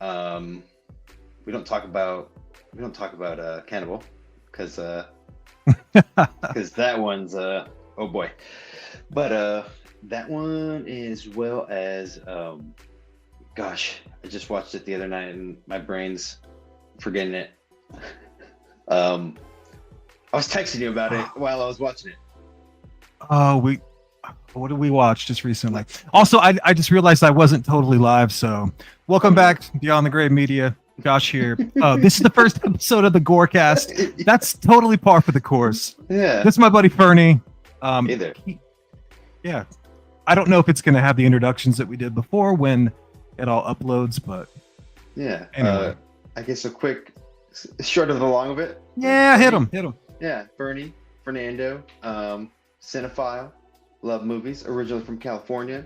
Um, we don't talk about Cannibal because that one's oh boy. But that one as well as gosh, I just watched it the other night and my brain's forgetting it. Um, I was texting you about it while I was watching it. Oh, what did we watch just recently? Also, I just realized I wasn't totally live, so welcome back Beyond the Grave Media. Josh here. This is the first episode of the GoreCast. That's totally par for the course. Yeah. This is my buddy Fernie. Hey there. Yeah. I don't know if it's going to have the introductions that we did before when it all uploads, but yeah. Anyway. I guess a quick short of the long of it. Yeah, hit him. Yeah, Fernando, cinephile, love movies, originally from California,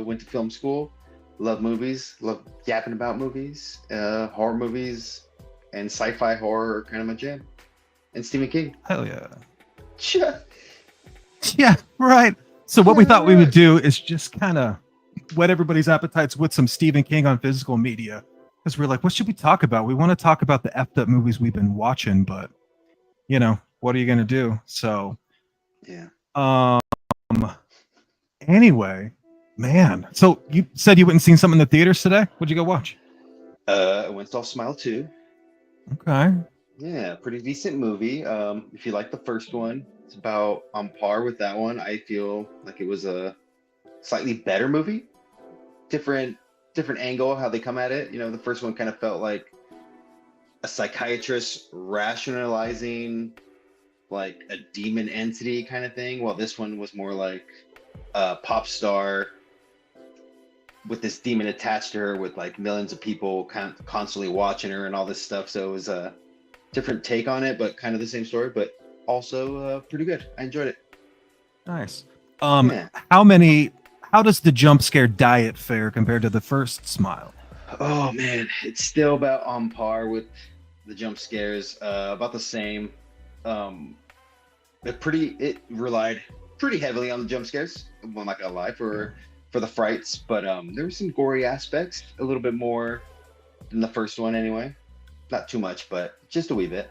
went to film school, love movies, love yapping about movies, horror movies, and sci-fi horror are kind of my jam. And Stephen King. Hell yeah. Yeah. Yeah, right. So what we thought we would do is just kind of whet everybody's appetites with some Stephen King on physical media. Because we're like, what should we talk about? We want to talk about the effed up movies we've been watching, but you know, what are you gonna do? So yeah. Anyway, man. So you said you went and seen something in the theaters today? What'd you go watch? I went to Smile 2. Okay. Yeah, pretty decent movie. If you like the first one, it's about on par with that one. I feel like it was a slightly better movie. Different angle how they come at it. You know, the first one kind of felt like a psychiatrist rationalizing like a demon entity kind of thing, while this one was more like a pop star with this demon attached to her with like millions of people constantly watching her and all this stuff. So it was a different take on it, but kind of the same story, but also pretty good. I enjoyed it. Nice. Yeah. How does the jump scare diet fare compared to the first Smile? Oh man, it's still about on par with the jump scares, about the same. It relied pretty heavily on the jump scares. I'm not gonna lie, for the frights, but there were some gory aspects, a little bit more than the first one anyway. Not too much, but just a wee bit.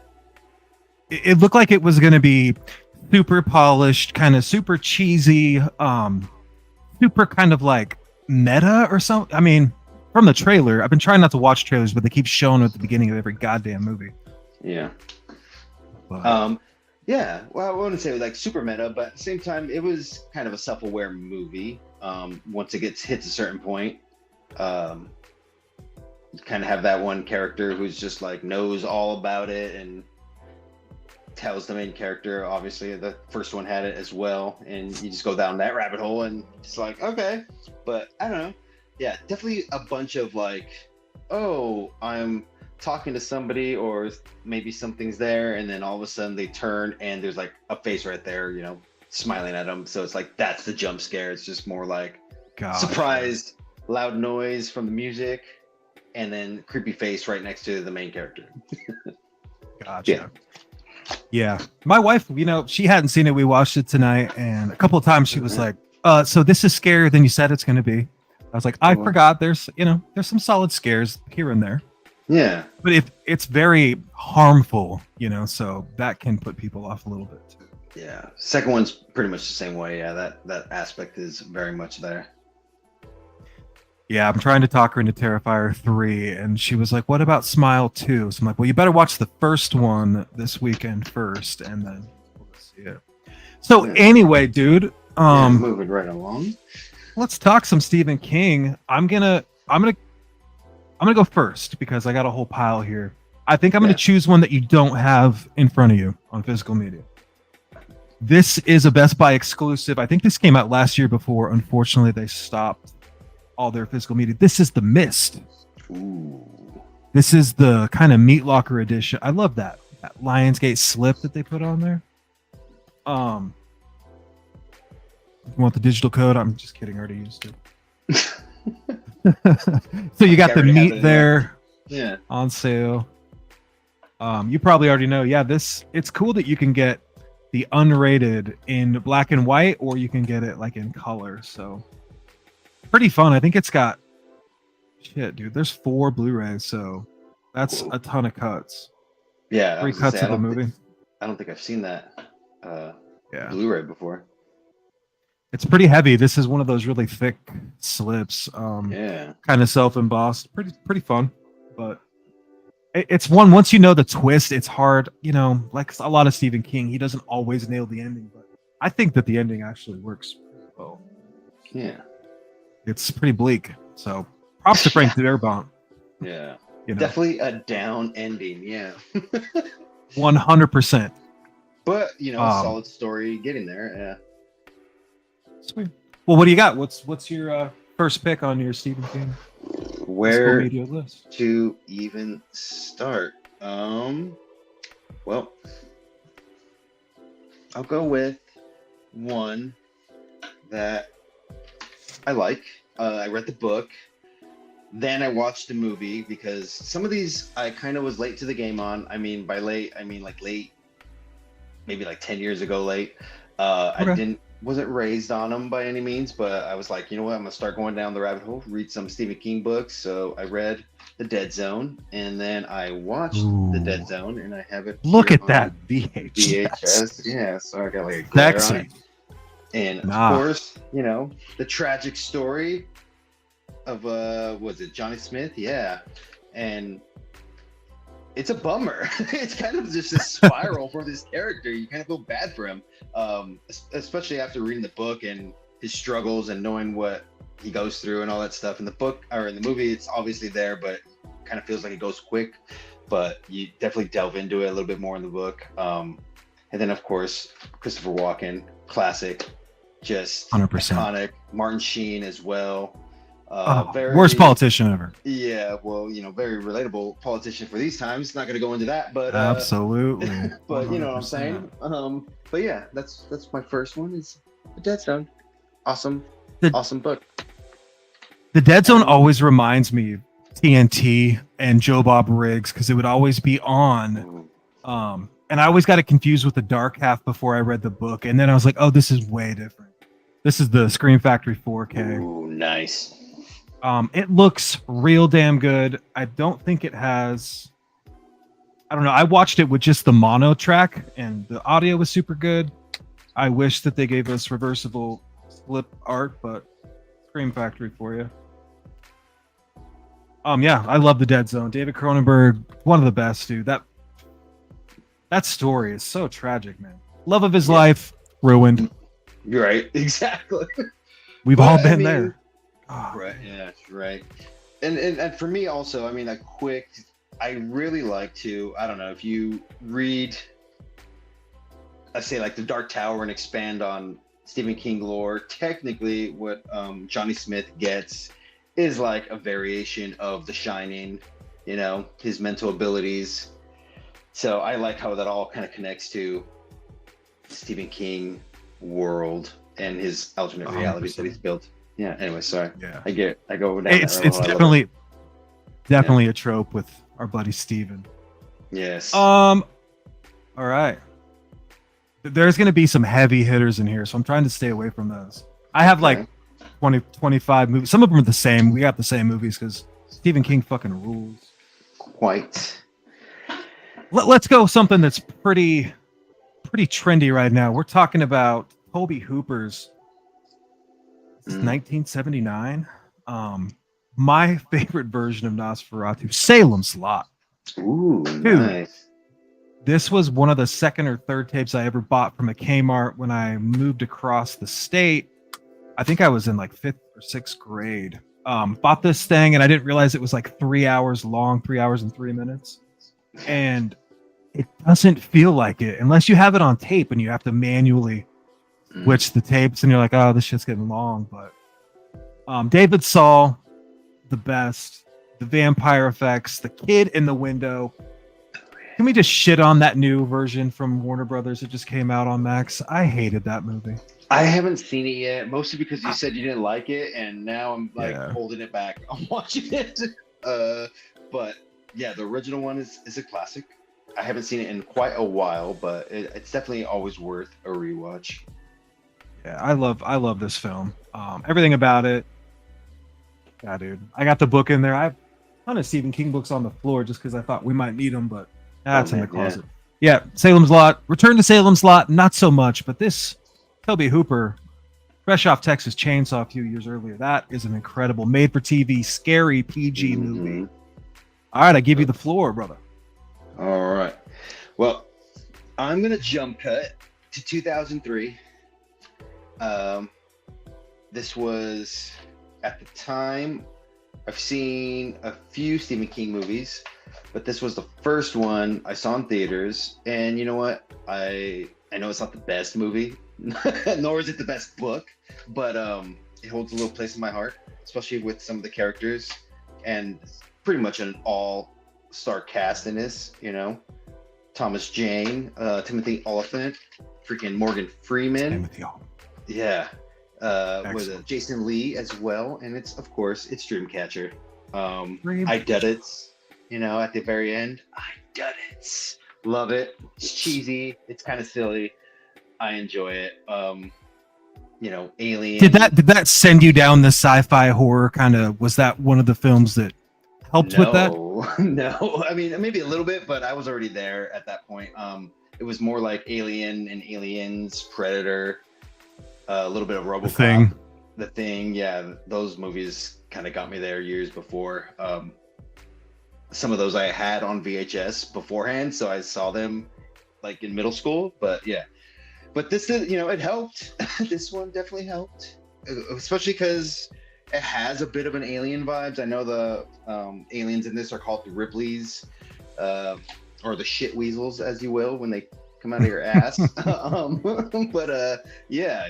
It looked like it was going to be super polished, kind of super cheesy, super kind of like meta or something. I mean, from the trailer, I've been trying not to watch trailers, but they keep showing at the beginning of every goddamn movie. Yeah. But, yeah. Well, I wouldn't say like super meta, but at the same time, it was kind of a self-aware movie. Once it hits a certain point, you kind of have that one character who's just like knows all about it and tells the main character. Obviously, the first one had it as well, and you just go down that rabbit hole, and it's like, okay, but I don't know. Yeah, definitely a bunch of like, oh, I'm talking to somebody, or maybe something's there, and then all of a sudden they turn and there's like a face right there, you know, smiling at them. So it's like that's the jump scare. It's just more like surprised, loud noise from the music, and then creepy face right next to the main character. Gotcha. Yeah. My wife, you know, she hadn't seen it. We watched it tonight, and a couple of times she was like, so this is scarier than you said it's going to be. I was like, I forgot there's some solid scares here and there. Yeah. But it's very harmful, you know, so that can put people off a little bit too. Yeah. Second one's pretty much the same way. Yeah, that aspect is very much there. Yeah, I'm trying to talk her into Terrifier 3, and she was like, what about Smile 2? So I'm like, well, you better watch the first one this weekend first, and then we'll see it. So anyway, dude, moving right along. Let's talk some Stephen King. I'm gonna go first because I got a whole pile here. I think I'm gonna choose one that you don't have in front of you on physical media. This is a Best Buy exclusive. I think this came out last year before. Unfortunately, they stopped all their physical media. This is The Mist. Ooh. This is the kind of Meat Locker edition. I love that Lionsgate slip that they put on there. You want the digital code? I'm just kidding. I already used it. So you got the meat there on sale. You probably already know. Yeah, it's cool that you can get the unrated in black and white, or you can get it like in color. So pretty fun. I think it's got Shit, dude. There's 4 Blu-rays, so that's Cool. a ton of cuts. Yeah, I 3 was gonna cuts say of the movie. I don't think I've seen that uh, Yeah. Blu-ray before. It's pretty heavy. This is one of those really thick slips, Yeah. kind of self-embossed. Pretty fun, but it's one once you know the twist, it's hard. You know, like a lot of Stephen King, he doesn't always nail the ending, but I think that the ending actually works pretty well. Yeah. It's pretty bleak, so props to Frank Darabont. Yeah. You know, Definitely a down ending. Yeah. 100%. But solid story getting there. Yeah. Sweet. Well, what do you got? What's your first pick on your Stephen King physical Where media list? to even start? Well, I'll go with one that I like. I read the book, then I watched the movie because some of these I kind of was late to the game on. I mean, by late, I mean like late, maybe like 10 years ago late. I Okay. wasn't raised on them by any means, but I was like, you know what, I'm gonna start going down the rabbit hole, read some Stephen King books. So I read The Dead Zone, and then I watched The Dead Ooh, Zone, and I have it look here at that on VHS. VHS. Yeah, so I got like a glare on it. Sexy. And of Nah. course, the tragic story of was it Johnny Smith? Yeah. And it's a bummer. It's kind of just a spiral for this character. You kind of feel bad for him, especially after reading the book and his struggles and knowing what he goes through and all that stuff. In the book or in the movie, it's obviously there, but it kind of feels like it goes quick. But you definitely delve into it a little bit more in the book. And then, of course, Christopher Walken, classic, just 100%. iconic. Martin Sheen as well. Oh, Very worst politician ever. Yeah, well, very relatable politician for these times. Not going to go into that, but Absolutely. but you know what I'm 100%. saying. But yeah, that's my first one is The Dead Zone. Awesome, The- awesome book. The Dead Zone And- always reminds me of TNT and Joe Bob Riggs because it would always be on. And I always got it confused with the dark half before I read the book. And then I was like, oh, this is way different. This is the Scream Factory 4K. Ooh, nice. It looks real damn good. I don't think it has. I don't know. I watched it with just the mono track, and the audio was super good. I wish that they gave us reversible slip art, but Scream Factory for you. Yeah, I love The Dead Zone. David Cronenberg, one of the best, dude. That story is so tragic, man. Love of his life ruined. You're right. Exactly. We've all been there. Right. Yeah. Right. And for me also, I mean, I really like to. I don't know if you read, I say like The Dark Tower and expand on Stephen King lore. Technically, what Johnny Smith gets is like a variation of The Shining. His mental abilities. So I like how that all kind of connects to Stephen King world and his alternate realities that he's built. Yeah. Anyway, sorry. Yeah. I go down. It's definitely a trope with our buddy Steven. Yes. All right. There's going to be some heavy hitters in here, so I'm trying to stay away from those. I have like 20, 25 movies. Some of them are the same. We got the same movies because Stephen King fucking rules. Quite. Let's go something that's pretty trendy right now. We're talking about Tobe Hooper's 1979. My favorite version of Nosferatu, Salem's Lot. Ooh, Dude, nice. this was one of the second or third tapes I ever bought from a Kmart when I moved across the state. I think I was in like 5th or 6th grade. Bought this thing and I didn't realize it was like 3 hours long, 3 hours and 3 minutes. And it doesn't feel like it unless you have it on tape and you have to manually switch the tapes and you're like, oh, this shit's getting long. But David Saul, the best, the vampire effects, the kid in the window. Can we just shit on that new version from Warner Brothers that just came out on Max? I hated that movie. I haven't seen it yet, mostly because you said you didn't like it, and now I'm like holding it back. I'm watching it. But yeah, the original one is a classic. I haven't seen it in quite a while, but it's definitely always worth a rewatch. Yeah, I love this film. Everything about it. Yeah, dude. I got the book in there. I have a ton of Stephen King books on the floor just because I thought we might need them, but Oh that's in the man, yeah. closet. Yeah, Salem's Lot. Return to Salem's Lot, not so much, but this Toby Hooper, fresh off Texas Chainsaw a few years earlier, that is an incredible made-for-TV, scary PG movie. hmm All right, I give you the floor, brother. All right. Well, I'm gonna jump cut to 2003. Um, this was at the time. I've seen a few Stephen King movies, but this was the first one I saw in theaters. And you know what? I know it's not the best movie, nor is it the best book, but it holds a little place in my heart, especially with some of the characters and pretty much an all-star cast in this. You know, Thomas Jane, Timothy Oliphant, freaking Morgan Freeman. Timothy Oliphant. Yeah. With Excellent. Jason Lee as well, and it's of course it's Dreamcatcher. Dream- I did it, you know, at the very end. I did it. Love it. It's cheesy. It's kind of silly. I enjoy it. You know, Alien. Did that send you down the sci-fi horror kind of? Was that one of the films that helped with that? No. I mean, maybe a little bit, but I was already there at that point. It was more like Alien and Aliens, Predator, a little bit of RoboCop. The Thing, yeah, those movies kind of got me there years before. Some of those I had on VHS beforehand, so I saw them like in middle school. But yeah, but this is, you know, it helped. This one definitely helped, especially because it has a bit of an alien vibes. I know the aliens in this are called the Ripley's, or the shit weasels, as you will, when they come out of your ass. But yeah,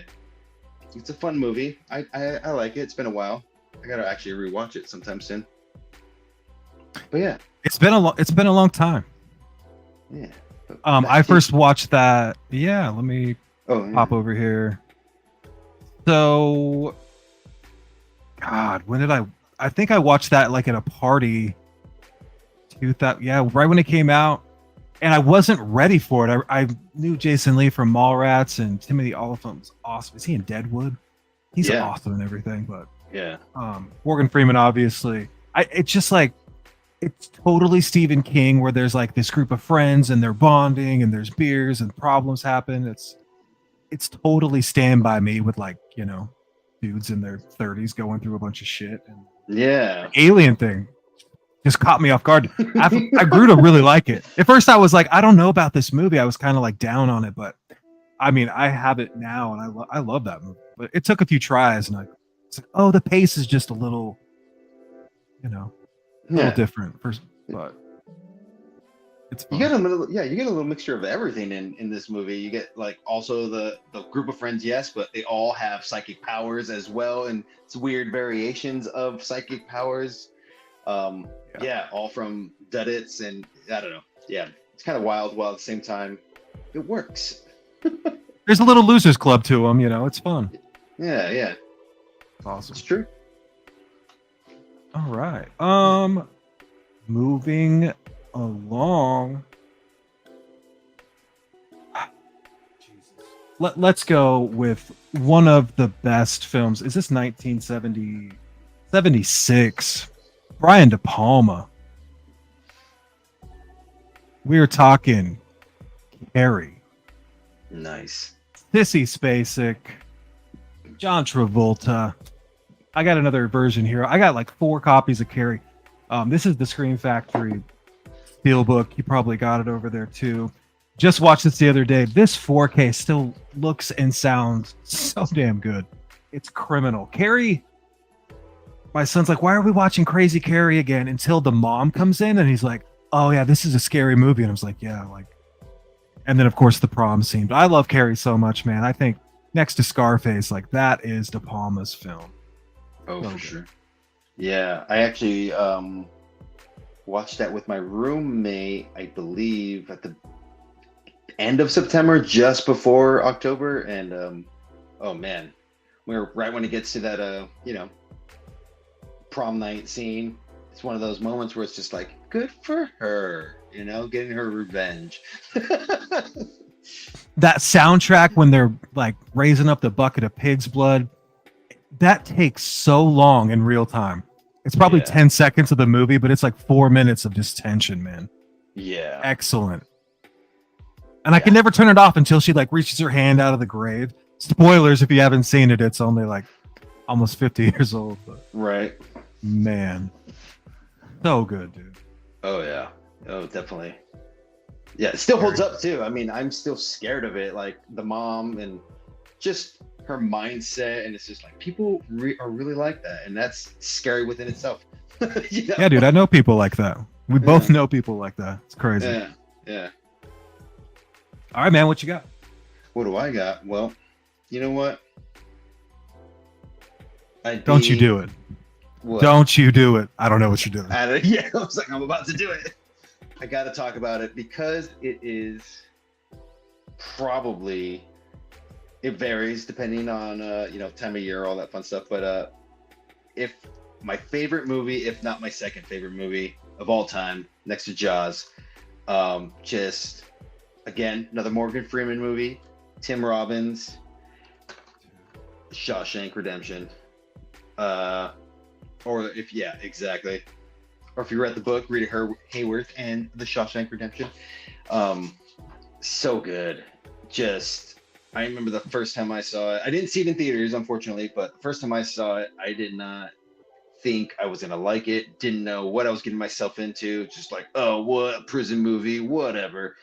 it's a fun movie. I like it. It's been a while. I gotta actually rewatch it sometime soon. But yeah, It's been a long time. yeah. I first watched that. Yeah, let me Oh, yeah. pop over here. So, God, when did I think I watched that like at a party. 2000, yeah, right when it came out, and I wasn't ready for it. I knew Jason Lee from Mallrats, and Timothy Oliphant was awesome. Is he in Deadwood? He's Yeah. awesome and everything, but Yeah. Morgan Freeman, obviously. It's just like, it's totally Stephen King, where there's like this group of friends and they're bonding and there's beers and problems happen. It's totally Stand By Me with, like, you know, dudes in their 30s going through a bunch of shit. And Yeah. alien thing just caught me off guard. I grew to really like it. At first I was like, I don't know about this movie. I was kind of like down on it, but I mean, I have it now, and I love that movie. But it took a few tries, and it's like, oh, the pace is just a little, you know, a little different. But it's fun. You get you get a little mixture of everything in this movie. You get like also the group of friends, yes, but they all have psychic powers as well, and it's weird variations of psychic powers. Yeah, all from Duddits, and I don't know. Yeah, it's kind of wild, while at the same time, it works. There's a little Losers Club to them, you know. It's fun. Yeah, It's awesome. it's true. All right. Moving along. Let's go with one of the best films. Is this 1976? Brian De Palma. We are talking Carrie. Nice. Sissy Spacek. John Travolta. I got another version here. I got like 4 copies of Carrie. This is the Scream Factory Steelbook. You probably got it over there too. Just watched this the other day. This 4K still looks and sounds so damn good. It's criminal. Carrie, my son's like, why are we watching Crazy Carrie again? Until the mom comes in and he's like, oh yeah, this is a scary movie. And I was like, yeah, like, and then of course the prom scene. But I love Carrie so much, man. I think next to Scarface, like, that is De Palma's film. Oh, So for good. sure. Yeah, I actually watched that with my roommate, I believe, at the end of September, just before October, and oh man, we're right when it gets to that you know, prom night scene. It's one of those moments where it's just like, good for her, you know, getting her revenge. That soundtrack when they're like raising up the bucket of pig's blood, that takes so long in real time. It's probably Yeah. 10 seconds of the movie, but it's like 4 minutes of just tension, man. Yeah. Excellent. And I can never turn it off until she like reaches her hand out of the grave. Spoilers if you haven't seen it, it's only like almost 50 years old. But Right. man, so good, dude. Oh yeah. Oh, definitely. Yeah, it still holds up too. I mean, I'm still scared of it. Like the mom and just her mindset, and it's just like people are really like that, and that's scary within itself. You know? Yeah, dude, I know people like that. We both know people like that. It's crazy. Yeah. Yeah. All right, man, what you got? What do I got? Well, you know what? Don't you do it. What? Don't you do it. I don't know what you're doing. Yeah, I was like, I'm about to do it. I got to talk about it because it is probably, it varies depending on, time of year, all that fun stuff. But if my favorite movie, if not my second favorite movie of all time, next to Jaws, just, again, another Morgan Freeman movie, Tim Robbins, Shawshank Redemption. Or if, yeah, exactly. Or if you read the book, read it, Hayworth and The Shawshank Redemption. So good. Just, I remember the first time I saw it. I didn't see it in theaters, unfortunately, but the first time I saw it, I did not think I was going to like it. Didn't know what I was getting myself into. Just like, oh, what a prison movie, whatever.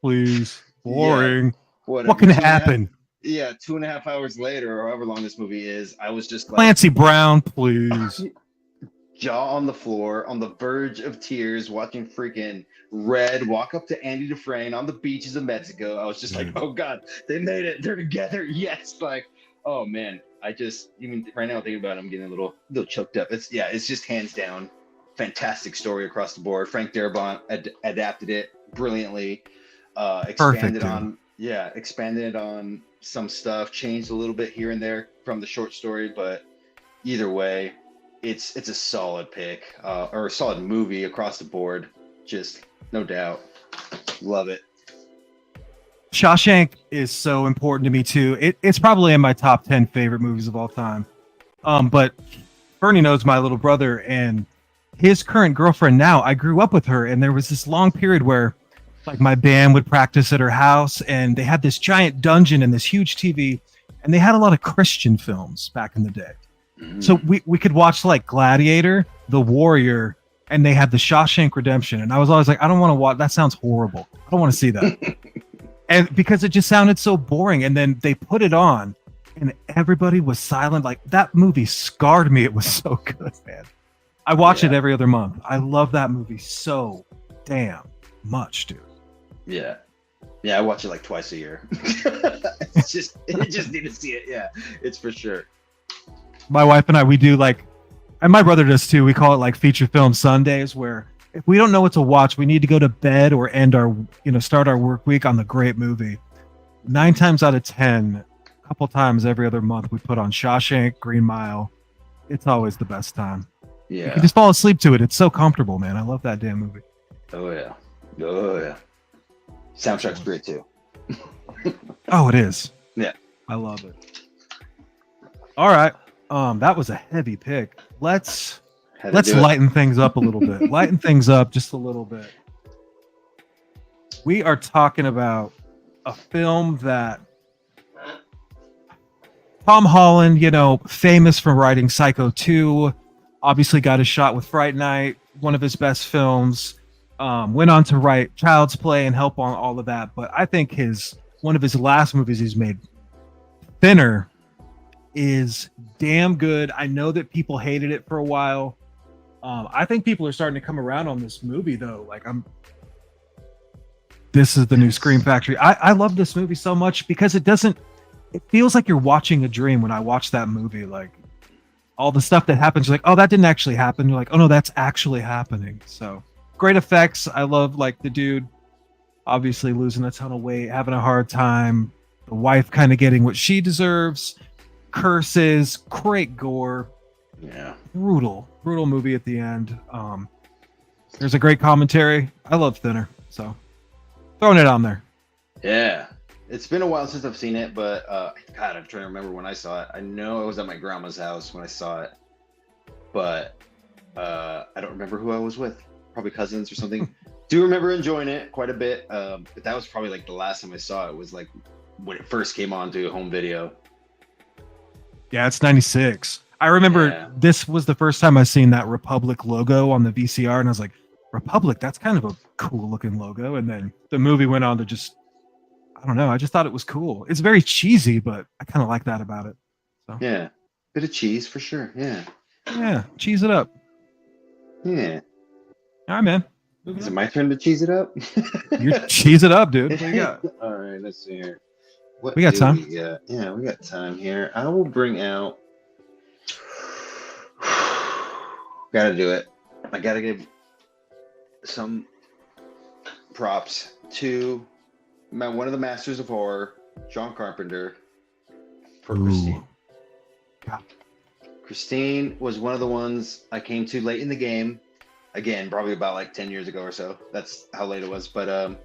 Please. Boring. Yeah, whatever. What can happen? 2.5 hours later, or however long this movie is, I was just like, Clancy Brown, please. Jaw on the floor, on the verge of tears, watching freaking Red walk up to Andy Dufresne on the beaches of Mexico. I was just like, oh God, they made it. They're together. Yes. Like, oh man, I just, even right now thinking about it, I'm getting a little choked up. It's just hands down fantastic story across the board. Frank Darabont adapted it brilliantly. Expanded on some stuff, changed a little bit here and there from the short story, but either way, it's a solid pick, or a solid movie across the board. Just no doubt. Love it. Shawshank is so important to me too. It's probably in my top 10 favorite movies of all time. But Fernie knows my little brother, and his current girlfriend now, I grew up with her, and there was this long period where like my band would practice at her house, and they had this giant dungeon and this huge TV, and they had a lot of Christian films back in the day. So we could watch like Gladiator, The Warrior, and they had The Shawshank Redemption. And I was always like, I don't want to watch. That sounds horrible. I don't want to see that. And because it just sounded so boring. And then they put it on and everybody was silent. Like that movie scarred me. It was so good, man. I watch it every other month. I love that movie so damn much, dude. Yeah. Yeah, I watch it like twice a year. It just need to see it. Yeah, it's for sure. My wife and I, we do like, and my brother does too. We call it like feature film Sundays, where if we don't know what to watch, we need to go to bed or end our, start our work week on the great movie. 9 times out of 10, a couple times every other month, we put on Shawshank, Green Mile. It's always the best time. Yeah. You can just fall asleep to it. It's so comfortable, man. I love that damn movie. Oh yeah. Oh yeah. Soundtrack's great too. Oh, it is. Yeah. I love it. All right. That was a heavy pick. Let's lighten things up a little bit. Lighten things up just a little bit. We are talking about a film that Tom Holland, famous for writing Psycho 2, obviously got his shot with Fright Night, one of his best films. Went on to write Child's Play and help on all of that. But I think one of his last movies he's made, Thinner, is damn good. I know that people hated it for a while. I think people are starting to come around on this movie though. Like this is the new Scream Factory. I love this movie so much because it feels like you're watching a dream when I watch that movie. Like all the stuff that happens, you're like, oh, that didn't actually happen. You're like, oh no, that's actually happening. So great effects. I love like the dude obviously losing a ton of weight, having a hard time, the wife kind of getting what she deserves. Curses, great gore. Yeah. Brutal movie at the end. There's a great commentary. I love Thinner, so throwing it on there. Yeah. It's been a while since I've seen it, but God, I'm trying to remember when I saw it. I know I was at my grandma's house when I saw it, but I don't remember who I was with. Probably cousins or something. Do remember enjoying it quite a bit. But that was probably like the last time I saw it was like when it first came on to home video. Yeah, it's 96. I remember this was the first time I seen that Republic logo on the VCR, and I was like, Republic, that's kind of a cool looking logo. And then the movie went on to just, I don't know, I just thought it was cool. It's very cheesy, but I kind of like that about it. So Yeah. Bit of cheese for sure. Yeah. Yeah, cheese it up. Yeah. All right, man. Is it my turn to cheese it up? You cheese it up, dude. What do you got? All right, let's see here. What We got do time. Yeah, we got time here. I will bring out. Gotta do it. I gotta give some props to one of the masters of horror, John Carpenter, for Christine. God. Christine was one of the ones I came to late in the game. Again, probably about like 10 years ago or so. That's how late it was. But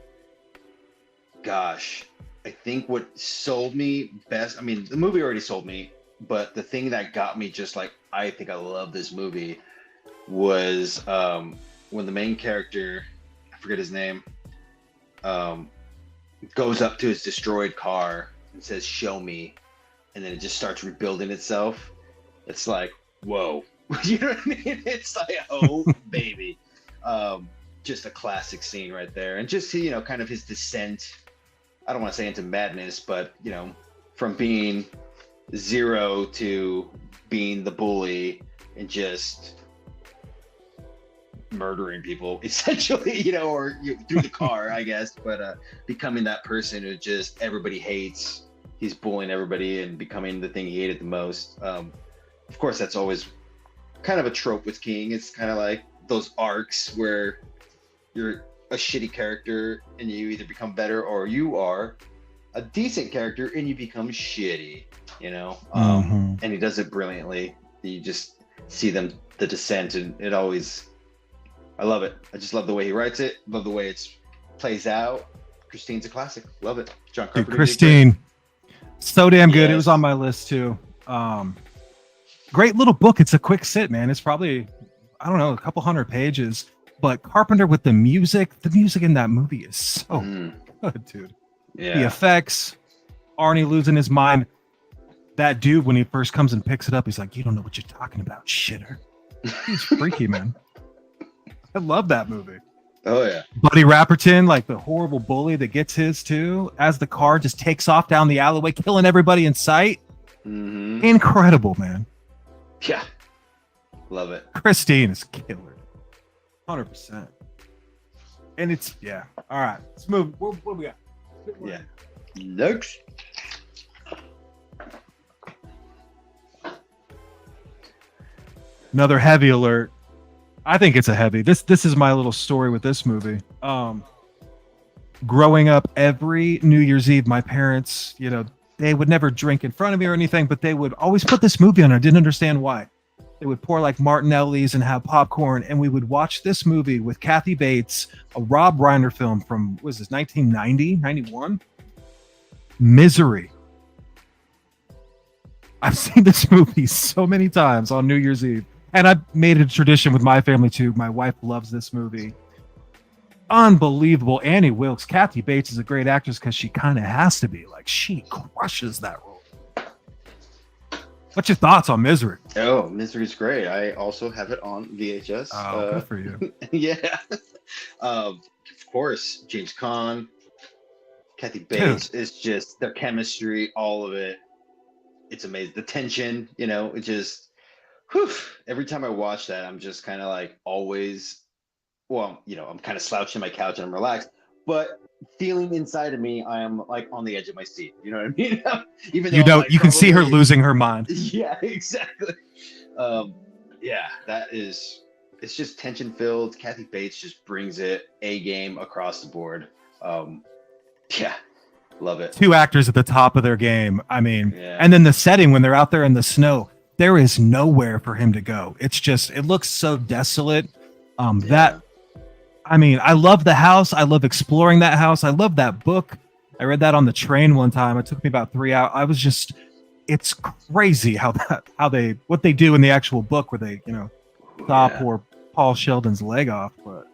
gosh, I think what sold me best, I mean, the movie already sold me, but the thing that got me just like, I think I love this movie was when the main character, I forget his name, goes up to his destroyed car and says, "Show me," and then it just starts rebuilding itself. It's like, whoa. You know what I mean? It's like, oh, baby. Just a classic scene right there. And just, you know, kind of his descent, I don't want to say into madness, but, you know, from being zero to being the bully and just murdering people, essentially, you know, or through the car, I guess, but becoming that person who just everybody hates. He's bullying everybody and becoming the thing he hated the most. Of course, that's always kind of a trope with King. It's kind of like those arcs where you're a shitty character and you either become better or you are a decent character and you become shitty, you know? And he does it brilliantly. You just see the descent, and it always, I love it. I just love the way he writes it. Love the way it plays out. Christine's a classic. Love it. John Carpenter. Dude, Christine, so damn good. Yes. It was on my list too. Great little book. It's a quick sit, man. It's probably, I don't know, a couple hundred pages. But Carpenter with the music in that movie is so good, dude. Yeah. The effects, Arnie losing his mind. That dude, when he first comes and picks it up, he's like, "You don't know what you're talking about, shitter." He's freaky, man. I love that movie. Oh, yeah. Buddy Rapperton, like the horrible bully that gets his too, as the car just takes off down the alleyway, killing everybody in sight. Incredible, man. Yeah. Love it. Christine is killer. 100%. And it's, yeah. All right. Let's move. What do we got? Yeah. Next. Another heavy alert. I think it's a heavy. This is my little story with this movie. Growing up, every New Year's Eve, my parents, you know, they would never drink in front of me or anything, but they would always put this movie on. I didn't understand why. They would pour like Martinelli's and have popcorn, and we would watch this movie with Kathy Bates, a Rob Reiner film from, what was this, 1990, 91? Misery. I've seen this movie so many times on New Year's Eve, and I've made it a tradition with my family too. My wife loves this movie. Unbelievable. Annie Wilkes. Kathy Bates is a great actress because she kind of has to be. Like, she crushes that role. What's your thoughts on Misery? Oh, Misery's great. I also have it on VHS. Oh, good for you. Yeah. Of course, James Caan, Kathy Bates is just their chemistry, all of it. It's amazing. The tension, you know, it just, whew, every time I watch that, I'm just kind of like always, well, you know, I'm kind of slouching my couch and I'm relaxed, but feeling inside of me, I am like on the edge of my seat. You know what I mean? Even you though know, like, you can see her losing her mind. Yeah, exactly. Yeah, that is, it's just tension filled. Kathy Bates just brings it A game across the board. Yeah, love it. Two actors at the top of their game. I mean, and then the setting when they're out there in the snow, there is nowhere for him to go. It's just, it looks so desolate. That, I mean, I love the house. I love exploring that house. I love that book. I read that on the train one time. It took me about 3 hours. I was just, it's crazy what they do in the actual book where they, you know, saw Yeah. poor Paul Sheldon's leg off, but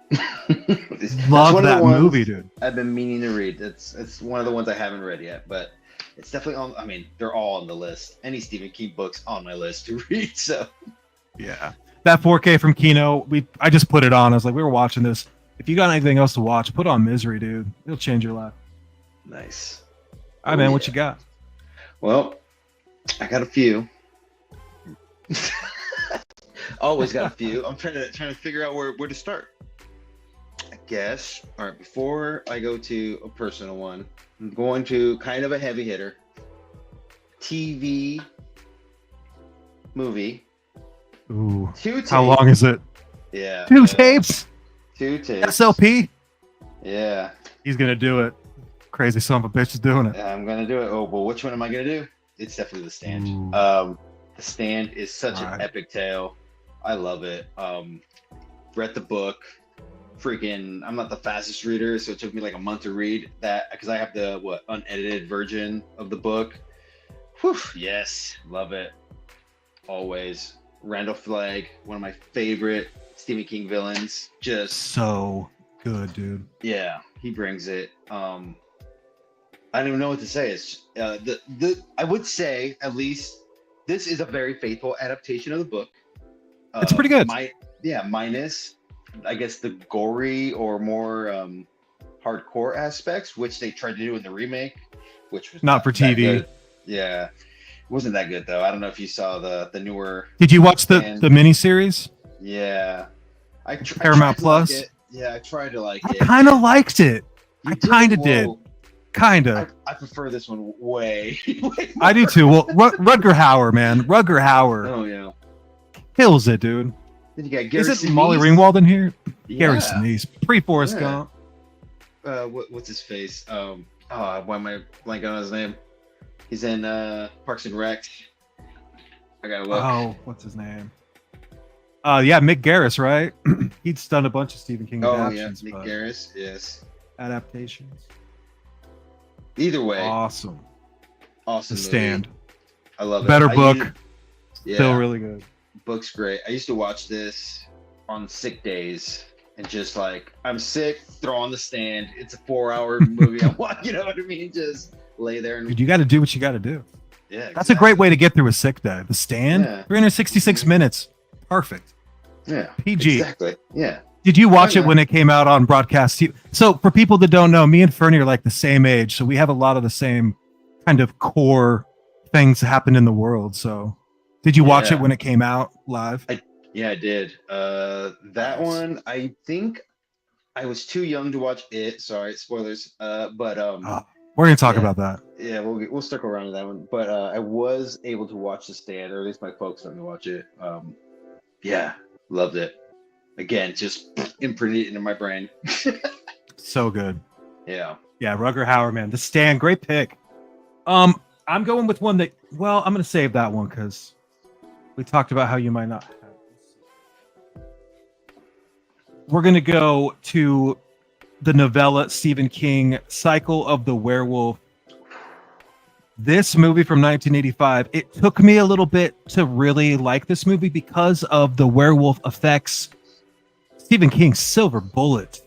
That's love one of the that ones movie, dude. I've been meaning to read. It's one of the ones I haven't read yet, but it's definitely on. I mean, they're all on the list. Any Stephen King books on my list to read. So Yeah, that 4K from Kino, I just put it on. I was like, we were watching this. If you got anything else to watch, put on Misery, dude. It'll change your life. nice. All right, man, what you got? Well, I got a few. Always got a few. I'm trying to figure out where to start. I guess. All right, before I go to a personal one, I'm going to kind of a heavy hitter. TV movie. Ooh, Two tapes. how long is it? Yeah. Two tapes? Two tapes. SLP? Yeah. He's gonna do it. Crazy son of a bitch is doing it. I'm gonna do it. Oh, well, which one am I gonna do? It's definitely The Stand. Ooh. The Stand is such an epic tale. I love it. Read the book. Freaking, I'm not the fastest reader, so it took me like a month to read that because I have the unedited version of the book. Whew, yes, love it. Always. Randall Flagg, one of my favorite Stephen King villains. Just so good, dude. Yeah, he brings it. I don't even know what to say. It's I would say at least this is a very faithful adaptation of the book. It's pretty good. Minus I guess the gory or more hardcore aspects, which they tried to do in the remake, which was not for TV. Good. Yeah, it wasn't that good though. I don't know if you saw the newer. Did you watch the miniseries? Yeah, Paramount Plus. Like yeah, I tried to like I it. kind of liked it. I kind of did. Whoa. Kind of. I prefer this one way. way I do too. Well, Rutger Hauer, man. Rutger Hauer. Oh yeah. Kills it, dude. Then you got Gary Is it Sinise. Molly Ringwald in here? Yeah. Gary Sinise. Pre-Forrest Gump. What's his face? Why am I blanking on his name? He's in Parks and Rec. I gotta look. Oh, what's his name? Yeah, Mick Garris, right? He's done a bunch of Stephen King adaptations. Mick Garris, yes. Adaptations. Either way, awesome. Awesome. The Stand. I love it. Better book. Yeah. Still really good. Book's great. I used to watch this on sick days and just like, I'm sick, throw on The Stand. It's a 4-hour movie. I want, you know what I mean? Just lay there and. Dude, you got to do what you got to do. Yeah, exactly. That's a great way to get through a sick day. The Stand, 366 minutes. Perfect. Yeah. PG. Exactly. Yeah. Did you watch it when it came out on broadcast? So for people that don't know, me and Fernie are like the same age. So we have a lot of the same kind of core things that happen in the world. So did you watch it when it came out live? I did. That one, I think I was too young to watch it. Sorry, spoilers. But we're gonna talk about that. Yeah, we'll circle around to that one. But I was able to watch The Stand, or at least my folks let me watch it. Yeah, loved it. Again, just imprinted into my brain. So good. Yeah. Yeah, Rutger Hauer, man. The Stand, great pick. I'm going with one that, well, I'm gonna save that one because we talked about how you might not have this. We're gonna go to the novella Stephen King, Cycle of the Werewolf. This movie from 1985, it took me a little bit to really like this movie because of the werewolf effects. Stephen King's Silver Bullet,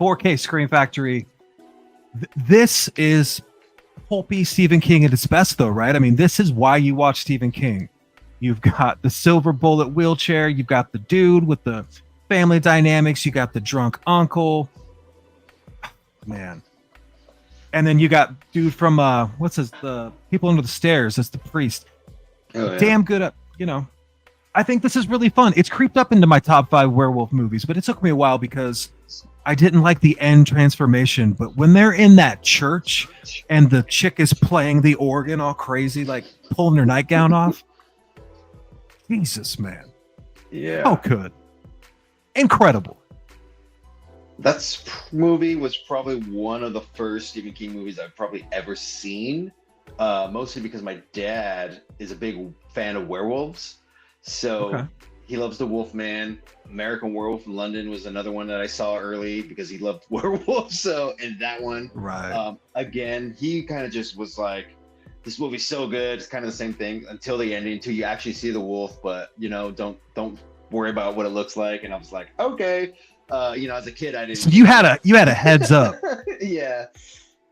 4K Scream Factory. This is pulpy Stephen King at its best, though, right? I mean, this is why you watch Stephen King. You've got the Silver Bullet wheelchair. You've got the dude with the family dynamics. You got the drunk uncle. Man. And then you got dude from the People Under the Stairs. That's the priest. Oh, yeah. Damn good at, I think this is really fun. It's creeped up into my top 5 werewolf movies, but it took me a while because I didn't like the end transformation. But when they're in that church and the chick is playing the organ all crazy, like pulling her nightgown off. Jesus, man. Yeah. Oh, good. Incredible. That movie was probably one of the first Stephen King movies I've probably ever seen. Mostly because my dad is a big fan of werewolves. So he loves The Wolfman. American Werewolf in London was another one that I saw early because he loved werewolves. So, and that one, again, he kind of just was like, this movie's so good. It's kind of the same thing until the ending, until you actually see the wolf. But don't worry about what it looks like. And I was like, okay. As a kid, I didn't. So you had a heads up. Yeah.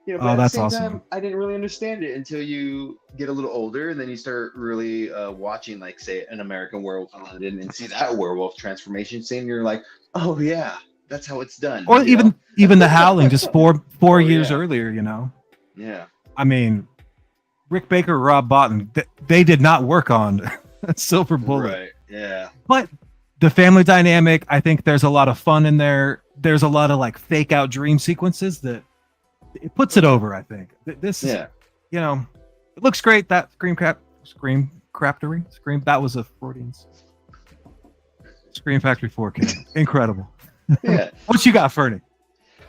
But Oh, at the that's same awesome. time, I didn't really understand it until you get a little older, and then you start really watching, like, say, An American Werewolf in London, and see that werewolf transformation scene. You're like, oh yeah, that's how it's done. Or even The Howling, just four Oh, years yeah. earlier. Yeah. I mean, Rick Baker, Rob Bottin, they did not work on Silver Bullet. Right. Yeah. But the family dynamic, I think there's a lot of fun in there. There's a lot of like fake out dream sequences that it puts it over. I think this is, it looks great. That Scream that was a Freudian. Scream Factory 4K, incredible. Yeah. What you got, Fernie?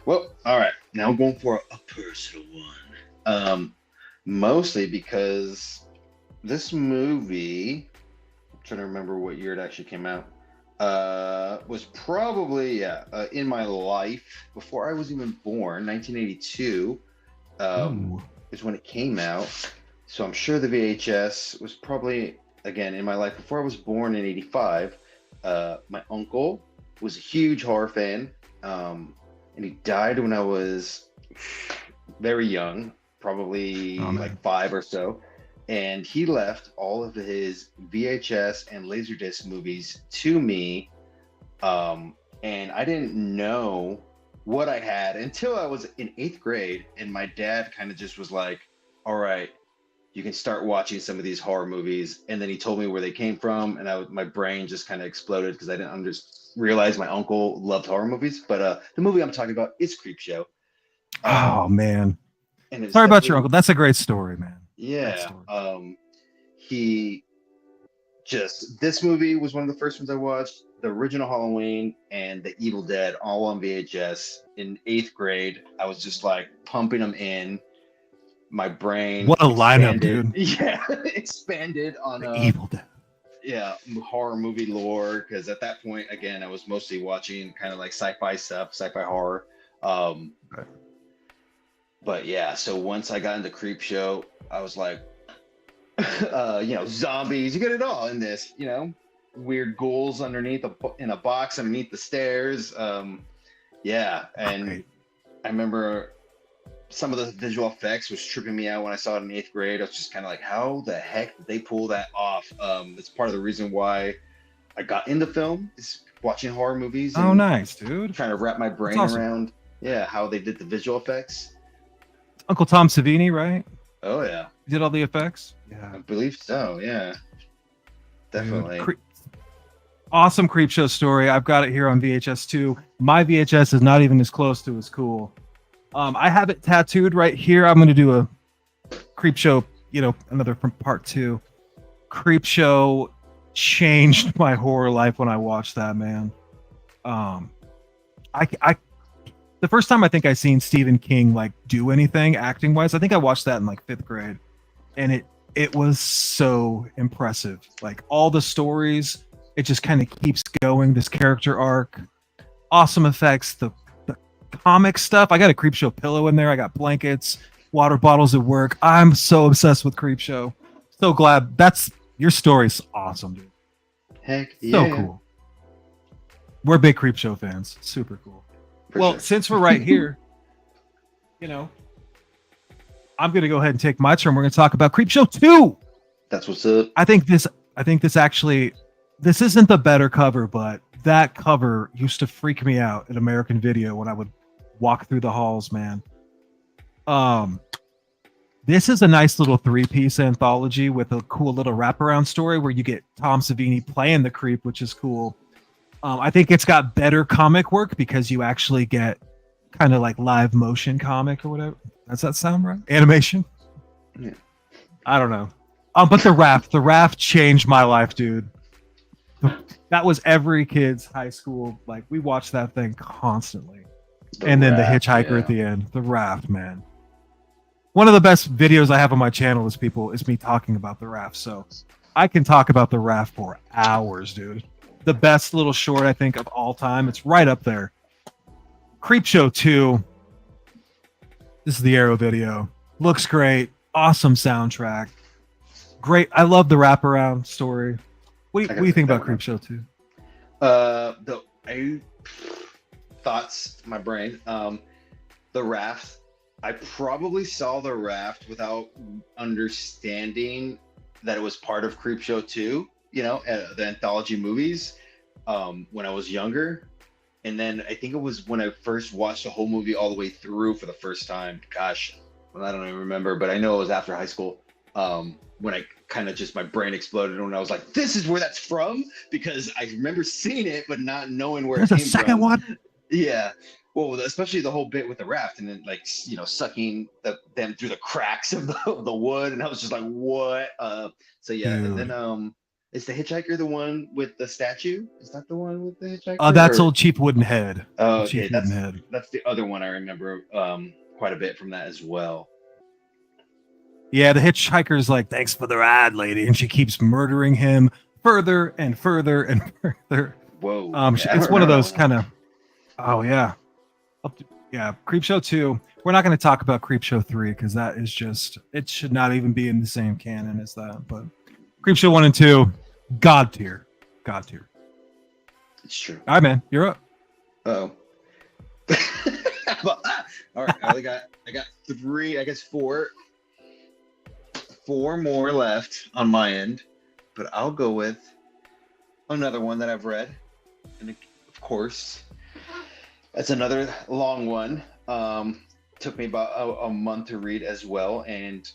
Well, all right. Now I'm going for a personal one. Mostly because this movie, I'm trying to remember what year it actually came out, was probably, in my life, before I was even born, 1982, is when it came out. So I'm sure the VHS was probably, again, in my life, before I was born in 85. My uncle was a huge horror fan, and he died when I was very young, probably like 5 or so. And he left all of his VHS and Laserdisc movies to me. And I didn't know what I had until I was in 8th grade. And my dad kind of just was like, all right, you can start watching some of these horror movies. And then he told me where they came from. And my brain just kind of exploded because I didn't realize my uncle loved horror movies. But the movie I'm talking about is Creepshow. Oh, man. And sorry about your uncle. That's a great story, man. Yeah. This movie was one of the first ones I watched. The original Halloween and The Evil Dead, all on VHS in 8th grade. I was just like pumping them in. My brain. What a lineup, dude. Yeah, expanded on The Evil Dead. Yeah, horror movie lore. Because at that point, again, I was mostly watching kind of like sci-fi stuff, sci-fi horror. Right. But yeah, so once I got into Creepshow, I was like, zombies, you get it all in this, weird ghouls in a box underneath the stairs. Yeah. And right. I remember some of the visual effects was tripping me out when I saw it in 8th grade. I was just kind of like, how the heck did they pull that off? That's part of the reason why I got into film, is watching horror movies. Oh, nice, dude. Trying to wrap my brain around, how they did the visual effects. Uncle Tom Savini, right? Oh, yeah. He did all the effects? Yeah. I believe so, yeah. Definitely. Awesome Creepshow story. I've got it here on VHS too. My VHS is not even as close to as cool. I have it tattooed right here. I'm going to do a Creepshow, another from part 2. Creepshow changed my horror life when I watched that, man. The first time I think I seen Stephen King like do anything acting wise, I think I watched that in like 5th grade, and it was so impressive. Like all the stories, it just kind of keeps going. This character arc, awesome effects, the comic stuff. I got a Creepshow pillow in there. I got blankets, water bottles at work. I'm so obsessed with Creepshow. So glad your story's awesome, dude. Heck yeah. So cool. We're big Creepshow fans. Super cool. Well, since we're right here, I'm going to go ahead and take my turn. We're going to talk about Creepshow 2. That's what's up. I think this isn't the better cover, but that cover used to freak me out at American Video when I would walk through the halls, man. This is a nice little 3-piece anthology with a cool little wraparound story where you get Tom Savini playing the creep, which is cool. I think it's got better comic work because you actually get kind of like live motion comic or whatever. Does that sound right? Animation? Yeah. I don't know. But the raft changed my life, dude. That was every kid's high school. Like we watched that thing constantly. Then the hitchhiker at the end, the raft, man. One of the best videos I have on my channel is me talking about the raft. So I can talk about the raft for hours, dude. The best little short, I think, of all time. It's right up there. Creepshow 2. This is the Arrow video. Looks great. Awesome soundtrack. Great. I love the wraparound story. What do you think about Creepshow 2? The I thoughts, my brain. The raft. I probably saw the raft without understanding that it was part of Creepshow 2, the anthology movies, when I was younger. And then I think it was when I first watched the whole movie all the way through for the first time. Gosh, well, I don't even remember, but I know it was after high school. When I kind of just my brain exploded when I was like, "This is where that's from," because I remember seeing it but not knowing where There's it a came second from. one. Yeah, well, especially the whole bit with the raft and then like sucking them through the cracks of the wood, and I was just like, "What?" So yeah, and then Dude. is the hitchhiker the one with the statue? Is that the one with the hitchhiker? That's old Chief Woodenhead. Oh, Old okay, Chief Woodenhead. that's the other one I remember quite a bit from that as well. Yeah, the hitchhiker's like, "Thanks for the ride, lady," and she keeps murdering him further and further and further. Whoa, yeah, I don't It's one of remember those that one. kind of. Oh yeah, yeah. Creepshow 2. We're not going to talk about Creepshow 3 because that is just. It should not even be in the same canon as that. But Creepshow 1 and 2, god tier, god tier. It's true. All right, man, you're up. Oh. All right, I got three, I guess four more left on my end, but I'll go with another one that I've read, and of course, that's another long one. Took me about a month to read as well, and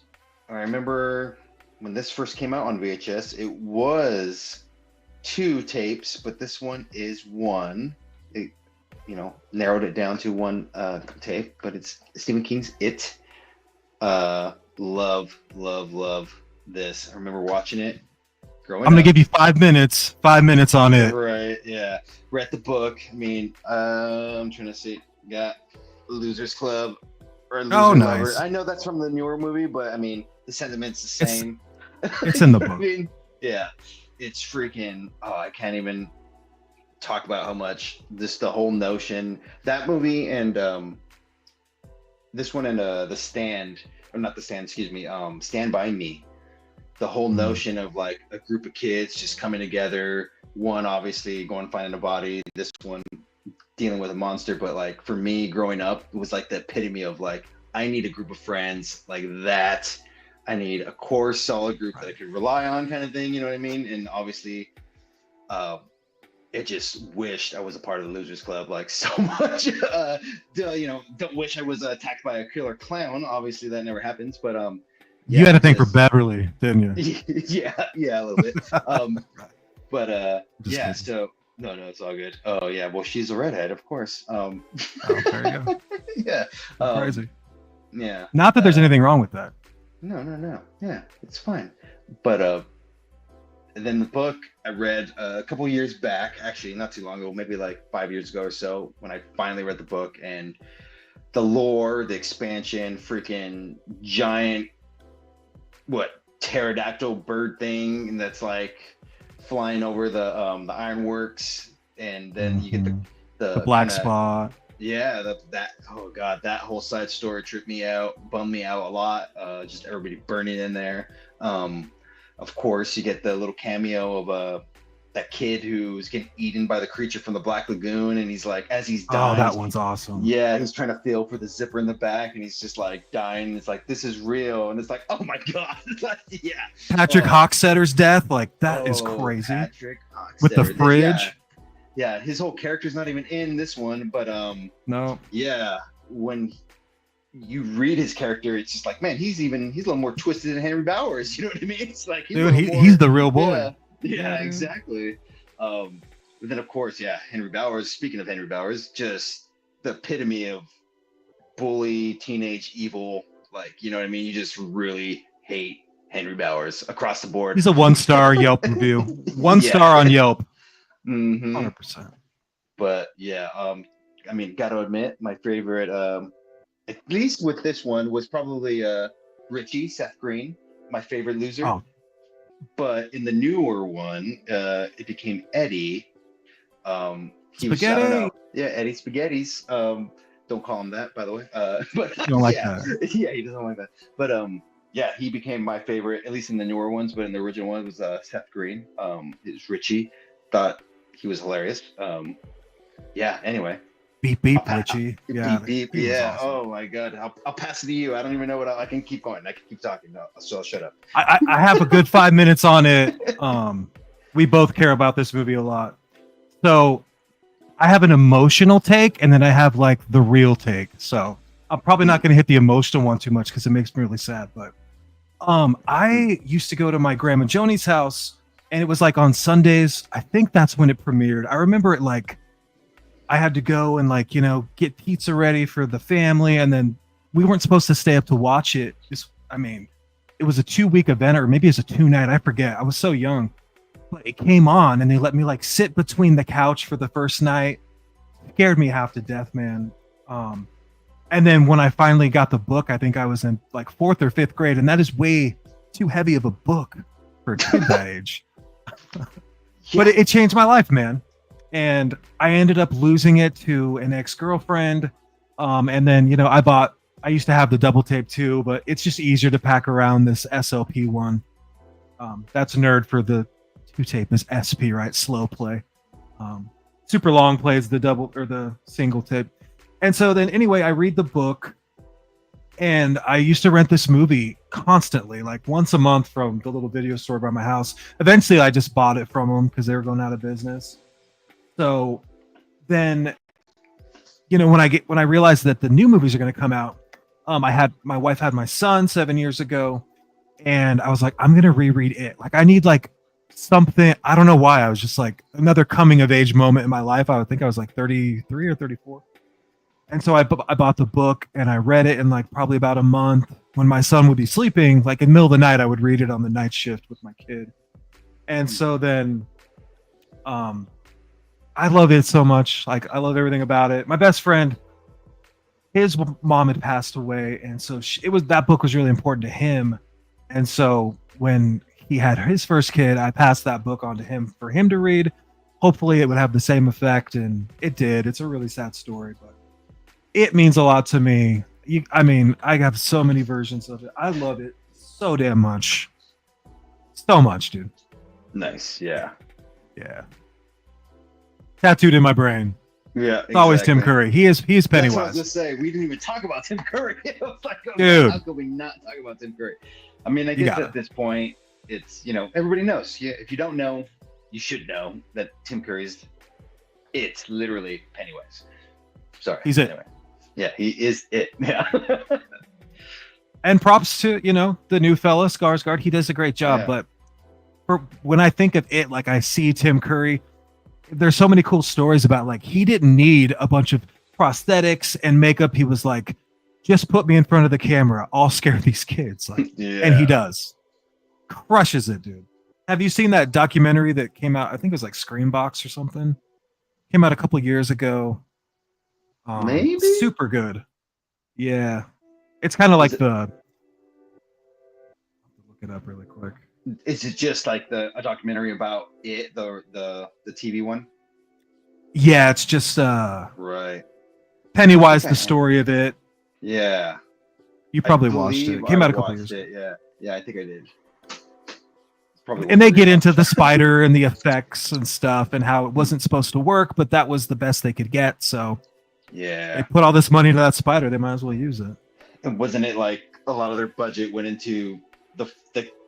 I remember when this first came out on VHS, it was 2 tapes, but this one is one. It, narrowed it down to one tape, but it's Stephen King's It. Love this. I remember watching it growing I'm gonna up. give you 5 minutes. 5 minutes on it. Right, yeah. Read the book. I mean, I'm trying to see. Got Losers Club or Loser Lover. Nice. I know that's from the newer movie, but I mean, the sentiment's the same. It's in the book. I mean, yeah. It's freaking, I can't even talk about how much the whole notion, that movie and this one and The Stand, or not The Stand, excuse me, Stand By Me. The whole notion of like a group of kids just coming together, one obviously going finding a body, this one dealing with a monster, but like for me growing up, it was like the epitome of like, I need a group of friends like that. I need a core solid group that I could rely on, kind of thing, you know what I mean? And obviously, it just wished I was a part of the Losers Club like so much. Don't wish I was attacked by a killer clown. Obviously, that never happens. But you had a thing for Beverly, didn't you? yeah, a little bit. But yeah. Kidding. So no, it's all good. Oh yeah, well she's a redhead, of course. There you go. Yeah. Crazy. Yeah. Not that there's anything wrong with that. No. Yeah, it's fine. But and then the book I read a couple years back, actually not too long ago, maybe like 5 years ago or so, when I finally read the book, and the lore, the expansion, freaking giant, pterodactyl bird thing, and that's like flying over the ironworks, and then you get the black spot. Yeah, that oh god, that whole side story tripped me out, bummed me out a lot. Just everybody burning in there. Of course, you get the little cameo of that kid who's getting eaten by the creature from the Black Lagoon, and he's like, as he's dying. Oh, that one's awesome. Yeah, he's trying to feel for the zipper in the back, and he's just like dying. It's like, this is real, and it's like, oh my god, yeah. Patrick Hockstetter's death, like that is crazy. Patrick Hockstetter. With the fridge. Yeah, his whole character's not even in this one, but no. Yeah, when you read his character, it's just like, man, he's a little more twisted than Henry Bowers. You know what I mean? It's like he's the real boy. Yeah, exactly. But then of course, Henry Bowers. Speaking of Henry Bowers, just the epitome of bully, teenage evil. Like, you know what I mean? You just really hate Henry Bowers across the board. He's a 1-star Yelp review. 1 star on Yelp. 100%. But yeah, I mean, gotta admit, my favorite, at least with this one, was probably Richie, Seth Green, my favorite loser. Oh. But in the newer one, it became Eddie. He Spaghetti. Eddie Spaghetti's. Don't call him that, by the way. But you don't like that. Yeah, he doesn't like that. But yeah, he became my favorite, at least in the newer ones. But in the original one, it was Seth Green. It was Richie. Thought he was hilarious. Yeah. Anyway, Beep beep, Richie. Yeah, beep beep. he was Yeah. awesome. Oh my God. I'll pass it to you. I don't even know what I can keep going. I can keep talking. No, so I'll shut up. I have a good 5 minutes on it. We both care about this movie a lot. So I have an emotional take, and then I have like the real take. So I'm probably not going to hit the emotional one too much because it makes me really sad. But I used to go to my grandma Joni's house, and it was like on Sundays. I think that's when it premiered. I remember it like I had to go and like, get pizza ready for the family, and then we weren't supposed to stay up to watch it. It was a 2-week event, or maybe it's a 2-night. I forget. I was so young, but it came on, and they let me like sit between the couch for the first night. Scared me half to death, man. And then when I finally got the book, I think I was in like 4th or 5th grade, and that is way too heavy of a book for a kid that age. But it changed my life, man. And I ended up losing it to an ex-girlfriend. And then, I used to have the double tape too, but it's just easier to pack around this SLP one. That's nerd for the 2-tape is SP, right? Slow play. Super long plays the double or the single tape. And so then anyway, I read the book, and I used to rent this movie constantly, like once a month from the little video store by my house. Eventually I just bought it from them because they were going out of business. So then, when I realized that the new movies are going to come out, my wife had my son 7 years ago, and I was like, I'm going to reread it. Like I need like something. I don't know why. I was just like another coming of age moment in my life. I would think I was like 33 or 34. And so I bought the book, and I read it in like probably about a month. When my son would be sleeping, like in the middle of the night, I would read it on the night shift with my kid. And so then, I love it so much. Like I love everything about it. My best friend, his mom had passed away, and so that book was really important to him. And so when he had his first kid, I passed that book on to him for him to read. Hopefully, it would have the same effect, and it did. It's a really sad story, but it means a lot to me. I have so many versions of it. I love it so damn much. So much, dude. Nice. Yeah. Yeah. Tattooed in my brain. Yeah. It's always Tim Curry. He is Pennywise. That's what I was just saying. We didn't even talk about Tim Curry. It was like, dude, how could we not talk about Tim Curry? I mean, I guess at this point, it's, everybody knows. Yeah, if you don't know, you should know that Tim Curry's, it's literally Pennywise. Sorry. He's it. Yeah, he is it. Yeah. And props to, the new fella, Skarsgård. He does a great job. Yeah. But when I think of it, like I see Tim Curry, there's so many cool stories about like he didn't need a bunch of prosthetics and makeup. He was like, just put me in front of the camera. I'll scare these kids. Like, and he does. Crushes it, dude. Have you seen that documentary that came out? I think it was like Screenbox or something. Came out a couple years ago. Maybe. Super good. Yeah. It's kind of like look it up really quick. Is it just like a documentary about it, the TV one? Yeah, it's just right. Pennywise, the story of it. Yeah. You probably watched it. It came out a couple years ago. Yeah. Yeah, I think I did. And they get into the spider and the effects and stuff and how it wasn't supposed to work, but that was the best they could get. So they put all this money into that spider. They might as well use it. And wasn't it like a lot of their budget went into the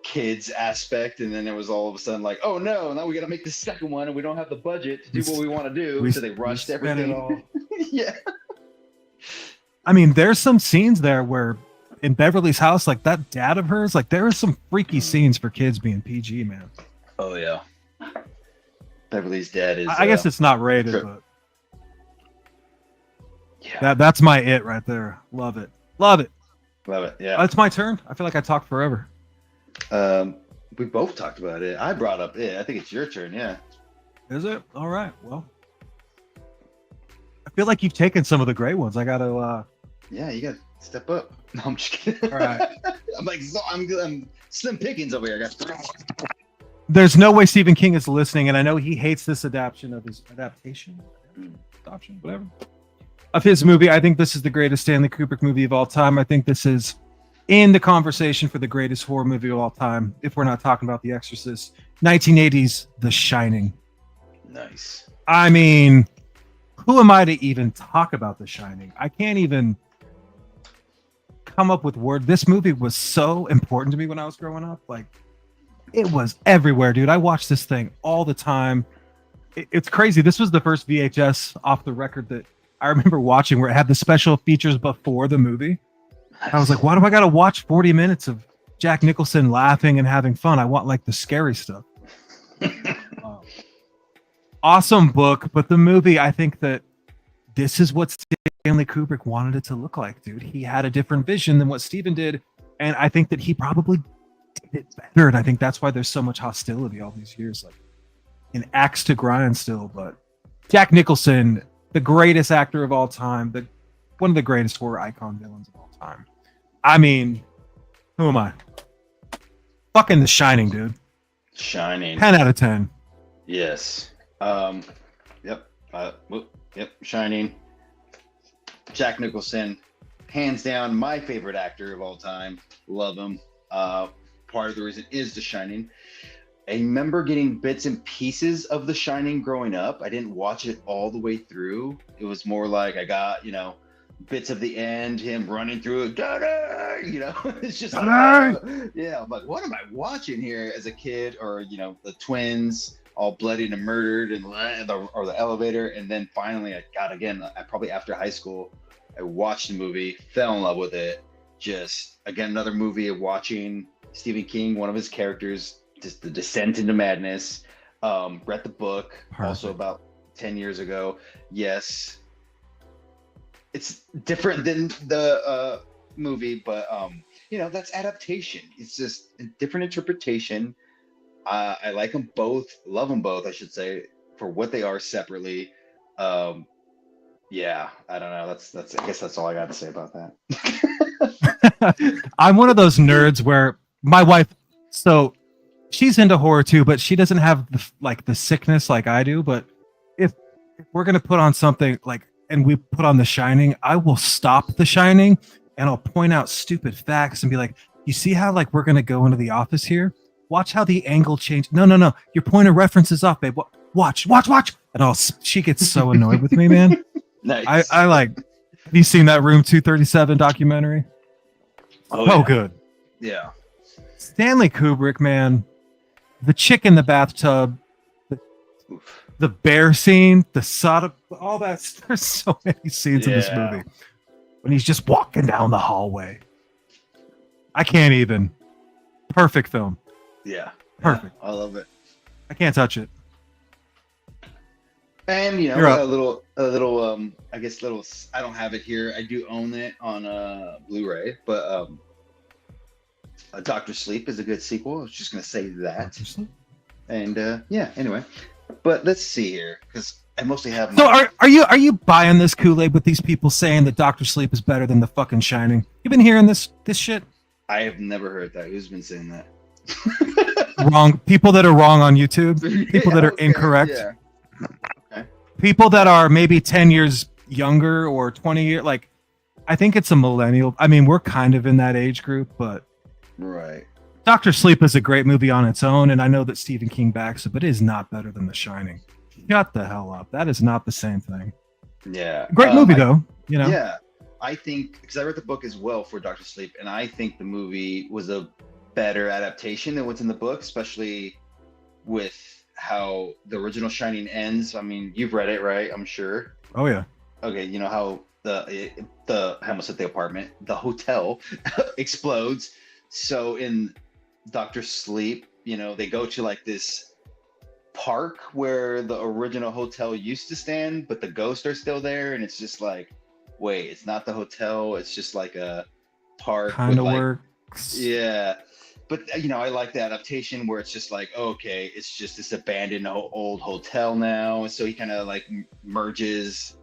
kids aspect, and then it was all of a sudden like, oh no, now we got to make the second one, and we don't have the budget to do what we want to do, so they rushed everything. All. Yeah. I mean, there's some scenes there where in Beverly's house, like that dad of hers, like there are some freaky scenes for kids being PG, man. Oh yeah. Beverly's dad is. I guess it's not rated, but yeah, that's my it right there. Love it. Love it. Love it. Yeah. It's my turn. I feel like I talked forever. We both talked about it. I brought up it. I think it's your turn. Yeah. Is it? All right. Well, I feel like you've taken some of the great ones. I got to. Yeah, you got to step up. No, I'm just kidding. All right. I'm slim pickings over here. There's no way Stephen King is listening, and I know he hates this adaptation of his whatever, of his movie. I think this is the greatest Stanley Kubrick movie of all time. I think this is in the conversation for the greatest horror movie of all time, if we're not talking about The Exorcist. 1980's The Shining. Nice. I mean, who am I to even talk about The Shining? I can't even come up with word. This movie was so important to me when I was growing up. Like, it was everywhere, dude. I watched this thing all the time. It's crazy. This was the first VHS off the record that I remember watching where it had the special features before the movie. I was like, why do I got to watch 40 minutes of Jack Nicholson laughing and having fun? I want like the scary stuff. Awesome book, but the movie, I think that this is what Stanley Kubrick wanted it to look like, dude. He had a different vision than what Steven did, and I think that he probably did it better, and I think that's why there's so much hostility all these years, like an axe to grind still. But Jack Nicholson, the greatest actor of all time, one of the greatest horror icon villains of all time. I mean, who am I? Fucking The Shining, dude. Shining. 10 out of 10. Yes. Yep. Yep. Shining. Jack Nicholson, hands down, my favorite actor of all time. Love him. Part of the reason is The Shining. I remember getting bits and pieces of The Shining growing up. I didn't watch it all the way through. It was more like I got, bits of the end, him running through it, it's just like, yeah, I'm like, what am I watching here as a kid? Or, the twins all bloodied and murdered or the elevator. And then finally I probably after high school, I watched the movie, fell in love with it. Just, again, another movie of watching Stephen King, one of his characters, just the descent into madness. Read the book. Perfect. Also about 10 years ago. Yes. It's different than the movie, but that's adaptation. It's just a different interpretation. I like them both, love them both, I should say, for what they are separately. Yeah, I don't know. That's I guess that's all I got to say about that. I'm one of those nerds where my wife, so she's into horror too, but she doesn't have the sickness like I do. But if we're gonna put on something and we put on The Shining, I will stop The Shining and I'll point out stupid facts and be like, you see how we're going to go into the office here? Watch how the angle changed. No. Your point of reference is off, babe. Watch. And she gets so annoyed with me, man. Nice. I have you seen that Room 237 documentary? Oh, so yeah. Good. Yeah. Stanley Kubrick, man. The chick in the bathtub. The bear scene, the soda, all that. There's so many scenes in this movie when he's just walking down the hallway. I can't even. Perfect film. Yeah. Perfect. Yeah, I love it. I can't touch it. And a little. I guess I don't have it here. I do own it on Blu-ray, but Doctor Sleep is a good sequel. I was just gonna say that. And anyway. But let's see here, because I mostly have. So are you buying this Kool-Aid with these people saying that Doctor Sleep is better than the fucking Shining? You been hearing this shit? I have never heard that. Who's been saying that? Wrong. People that are wrong on YouTube. People that are incorrect. Yeah. Okay. People that are maybe 10 years younger or 20 years. I think it's a millennial. I mean, we're kind of in that age group, but. Right. Doctor Sleep is a great movie on its own, and I know that Stephen King backs it, but it is not better than The Shining. Shut the hell up. That is not the same thing. Yeah. Great movie, though. Yeah. I think, because I read the book as well for Doctor Sleep, and I think the movie was a better adaptation than what's in the book, especially with how the original Shining ends. I mean, you've read it, right? I'm sure. Oh, yeah. Okay, you know how I almost said the apartment, the hotel explodes. So in Doctor Sleep, they go to this park where the original hotel used to stand, but the ghosts are still there, and it's just wait, it's not the hotel, it's just a park. Kind of works. Yeah. But I like the adaptation where it's just okay, it's just this abandoned old hotel now. So he kind of merges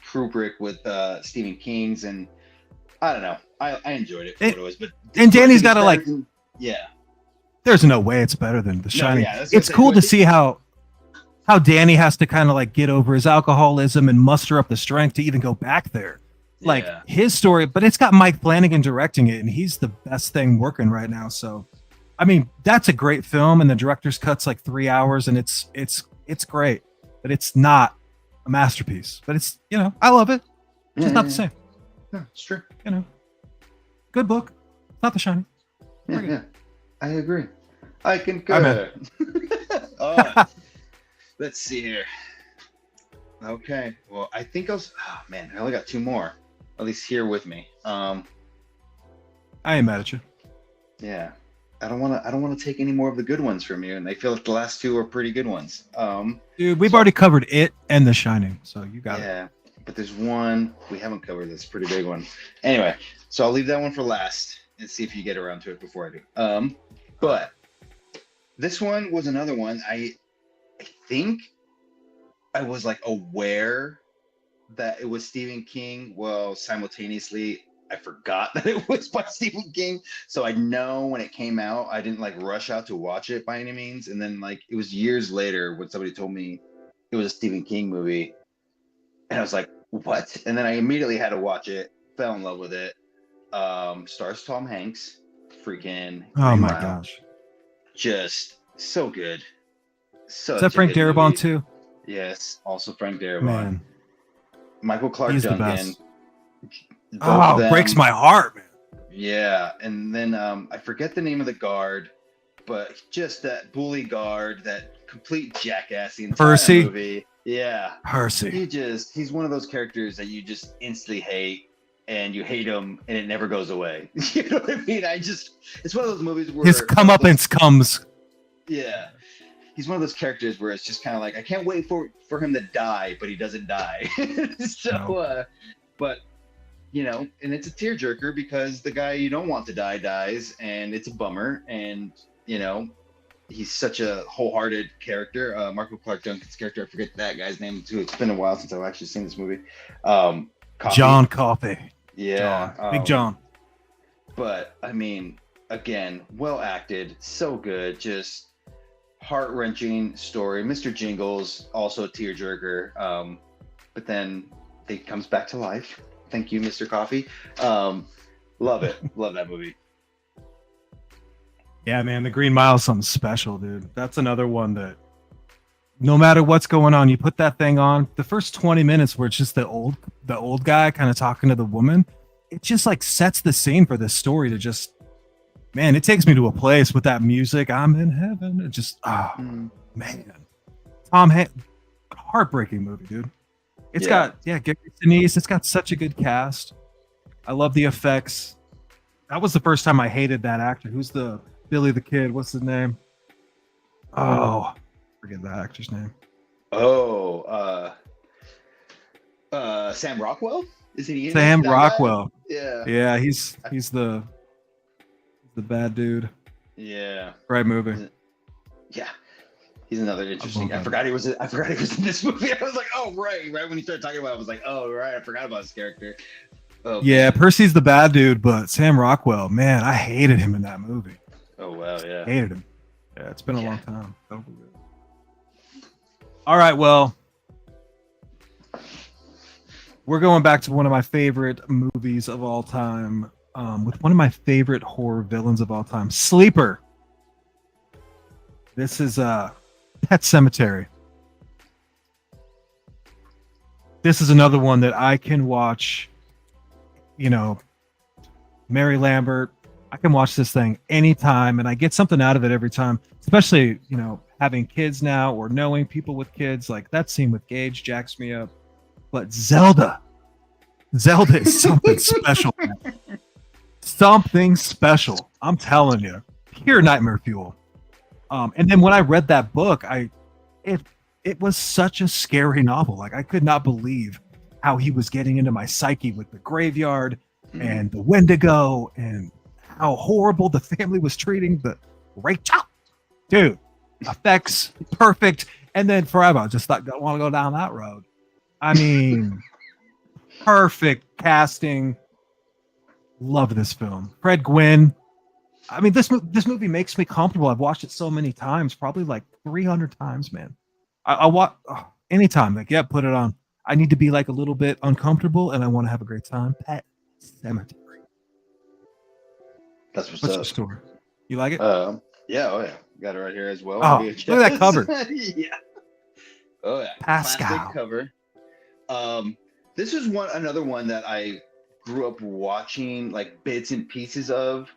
Kubrick with Stephen King's, and I don't know. I enjoyed it for what it was, but Danny's got to yeah. There's no way it's better than The Shining. Yeah, it's cool to see how Danny has to kind of get over his alcoholism and muster up the strength to even go back there. His story, but it's got Mike Flanagan directing it, and he's the best thing working right now. So, I mean, that's a great film, and the director's cut's 3 hours, and it's great. that it's not a masterpiece. But it's, I love it. It's just not the same. No, it's true. Good book. Not The Shining. Yeah. I agree. I concur. Let's see here. Okay. Well, I think I only got 2 more. At least here with me. I ain't mad at you. Yeah. I don't want to take any more of the good ones from you, and I feel like the last 2 are pretty good ones. Dude, we've already covered it and The Shining, so you got it. Yeah, but there's one we haven't covered that's a pretty big one. Anyway, so I'll leave that one for last and see if you get around to it before I do. But this one was another one. I think I was like aware that it was Stephen King. Well, simultaneously, I forgot that it was by Stephen King. So I know when it came out, I didn't like rush out to watch it by any means. And then like it was years later when somebody told me it was a Stephen King movie. And I was like, what? And then I immediately had to watch it, fell in love with it. Stars Tom Hanks, freaking Oh Green my Mile. gosh. Just so good. Is that Frank Darabont too? Yes, also Frank Darabont. Man. Michael Clark He's Duncan. the best. It breaks my heart, man. Yeah, and then I forget the name of the guard, but just that bully guard, that complete jackass the entire Percy. movie. Yeah. Percy. He's one of those characters that you just instantly hate, and you hate him and it never goes away. You know what I mean? It's one of those movies where his comeuppance comes. Yeah. He's one of those characters where it's just kind of like, I can't wait for him to die, but he doesn't die. But and it's a tearjerker because the guy you don't want to die dies, and it's a bummer. And he's such a wholehearted character. Michael Clark Duncan's character, I forget that guy's name too. It's been a while since I've actually seen this movie. Coffey. John Coffey. Yeah, John. Big John. But I mean, again, well acted, so good, just heart-wrenching story. Mr. Jingles, also a tearjerker, but then he comes back to life. Thank you, Mr. Coffey. Love it. Love that movie. Yeah, man, the Green Mile is something special, dude. That's another one that no matter what's going on, you put that thing on. The first 20 minutes where it's just the old guy kind of talking to the woman, it just like sets the scene for this story to just, man, it takes me to a place with that music. I'm in heaven. It just, man. Tom Hanks, heartbreaking movie, dude. It's got Gary Sinise. It's got such a good cast. I love the effects. That was the first time I hated that actor. Who's the Billy the Kid? What's his name? Oh, forget that actor's name. Oh, Sam Rockwell? Isn't he? Sam Rockwell. Yeah. Yeah, he's the bad dude. Yeah. Right movie. Yeah. He's another interesting. I forgot he was in this movie. I was like, oh right when you started talking about it, I was like, oh right, I forgot about his character. Oh, yeah, Percy's the bad dude, but Sam Rockwell, man, I hated him in that movie. Oh wow, yeah. Hated him. Yeah, it's been a long time. All right, well, we're going back to one of my favorite movies of all time, with one of my favorite horror villains of all time, Sleeper. This is Pet Sematary. This is another one that I can watch. Mary Lambert. I can watch this thing anytime, and I get something out of it every time. Especially, having kids now or knowing people with kids. Like that scene with Gage jacks me up. But Zelda is something special. Man. Something special. I'm telling you, pure nightmare fuel. And then when I read that book, it was such a scary novel. Like I could not believe how he was getting into my psyche with the graveyard and the Wendigo and how horrible the family was treating the Rachel. Dude, effects perfect. And then forever, I just thought, don't want to go down that road. I mean, perfect casting. Love this film. Fred Gwynn. I mean, this movie makes me comfortable. I've watched it so many times, probably like 300 times, man. I watch anytime. Like, yeah, put it on. I need to be like a little bit uncomfortable, and I want to have a great time. Pet Sematary. That's what's your story? You like it? Yeah, oh yeah, got it right here as well. Oh, look at that cover. Yeah. Oh yeah, Pascal. classic cover. This is another one that I grew up watching like bits and pieces of,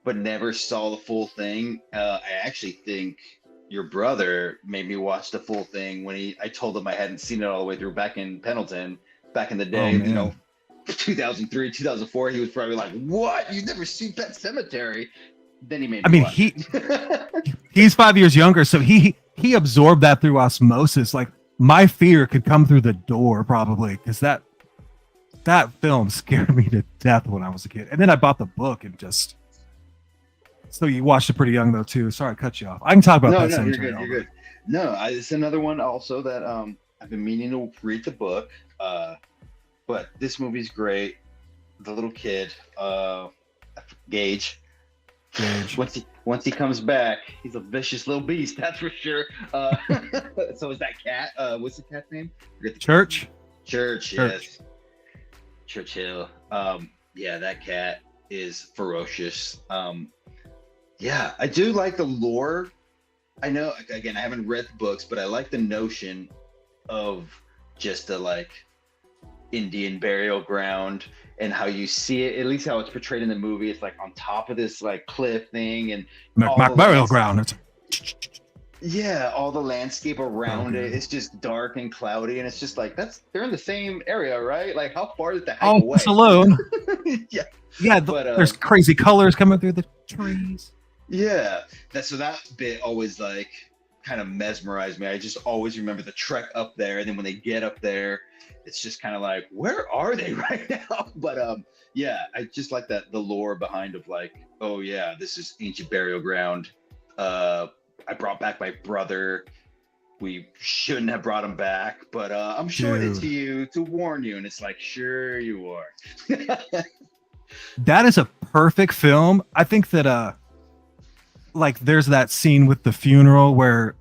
but never saw the full thing. I actually think your brother made me watch the full thing when I told him I hadn't seen it all the way through back in Pendleton, back in the Oh day, man. 2003, 2004. He was probably like, "What? You've never seen Pet Cemetery?" Then he made I me mean, watch it. he's 5 years younger, so he absorbed that through osmosis. Like my fear could come through the door probably because that film scared me to death when I was a kid. And then I bought the book and just. So you watched it pretty young though too. Sorry, I cut you off. I can talk about No, Pet no, you're Cemetery. good. You're good. No, it's another one also that I've been meaning to read the book. But this movie's great. The little kid, Gage. Gage. Once he comes back, he's a vicious little beast. That's for sure. So is that cat? What's the cat's name? Church. Yes. Churchill. Yeah, that cat is ferocious. Yeah, I do like the lore. I know, again, I haven't read the books, but I like the notion of just a like Indian burial ground and how you see it, at least how it's portrayed in the movie. It's like on top of this like cliff thing and Mac burial ground. Yeah, all the landscape around it. It's just dark and cloudy, and it's just like they're in the same area, right? Like how far is the hike away? Alone. Yeah. But there's crazy colors coming through the trees. Yeah, that bit always like kind of mesmerized me. I just always remember the trek up there, and then when they get up there, it's just kind of like, where are they right now? But yeah, I just like the lore behind of like, oh yeah, this is ancient burial ground. I brought back my brother. We shouldn't have brought him back, but I'm showing it to you to warn you. And it's like, sure you are. That is a perfect film. I think that like there's that scene with the funeral where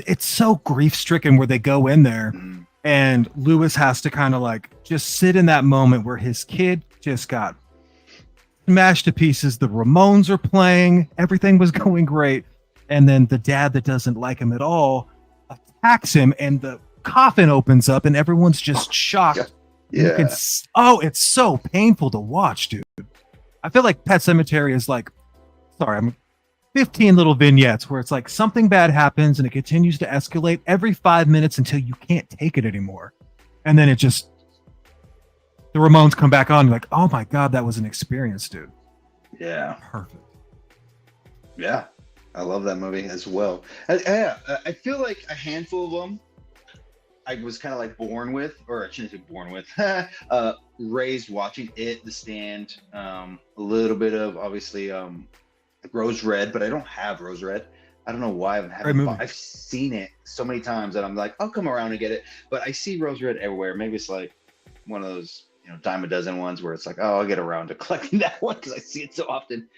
it's so grief stricken where they go in there and Lewis has to kind of like just sit in that moment where his kid just got smashed to pieces. The Ramones are playing, everything was going great. And then the dad that doesn't like him at all attacks him and the coffin opens up and everyone's just shocked. Yeah. It's so painful to watch, dude. I feel like Pet Cemetery is like, I'm 15 little vignettes where it's like something bad happens and it continues to escalate every 5 minutes until you can't take it anymore. And then the Ramones come back on. You're like, oh my God, that was an experience, dude. Yeah. Perfect. Yeah. I love that movie as well. I feel like a handful of them I was kind of like born with, or I shouldn't say born with, raised watching it, The Stand, a little bit of obviously Rose Red, but I don't have Rose Red. I don't know why I've seen it so many times that I'm like, I'll come around and get it. But I see Rose Red everywhere. Maybe it's like one of those, dime a dozen ones where it's like, oh, I'll get around to collecting that one because I see it so often.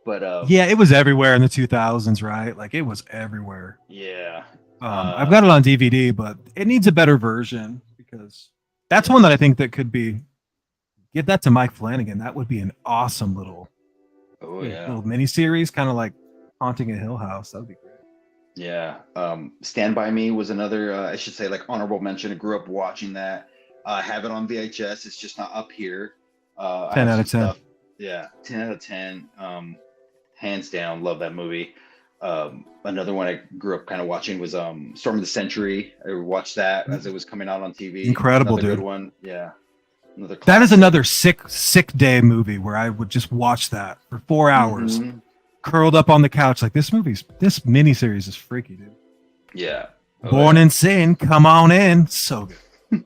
But yeah, it was everywhere in the 2000s, right? Like it was everywhere. Yeah. I've got it on DVD, but it needs a better version because that's one that I think that could be. Give that to Mike Flanagan. That would be an awesome little mini series, kind of like Haunting a Hill House. That would be great. Yeah. Stand By Me was another, I should say, like honorable mention. I grew up watching that. I have it on VHS. It's just not up here. 10 out of 10. Stuff. Yeah, 10 out of 10. Hands down, love that movie. Another one I grew up kind of watching was Storm of the Century. I watched that as it was coming out on TV. Incredible, another dude. Good one. Yeah. That is another sick day movie where I would just watch that for 4 hours, curled up on the couch. Like this miniseries is freaky, dude. Yeah. Born in Sin, come on in. So good.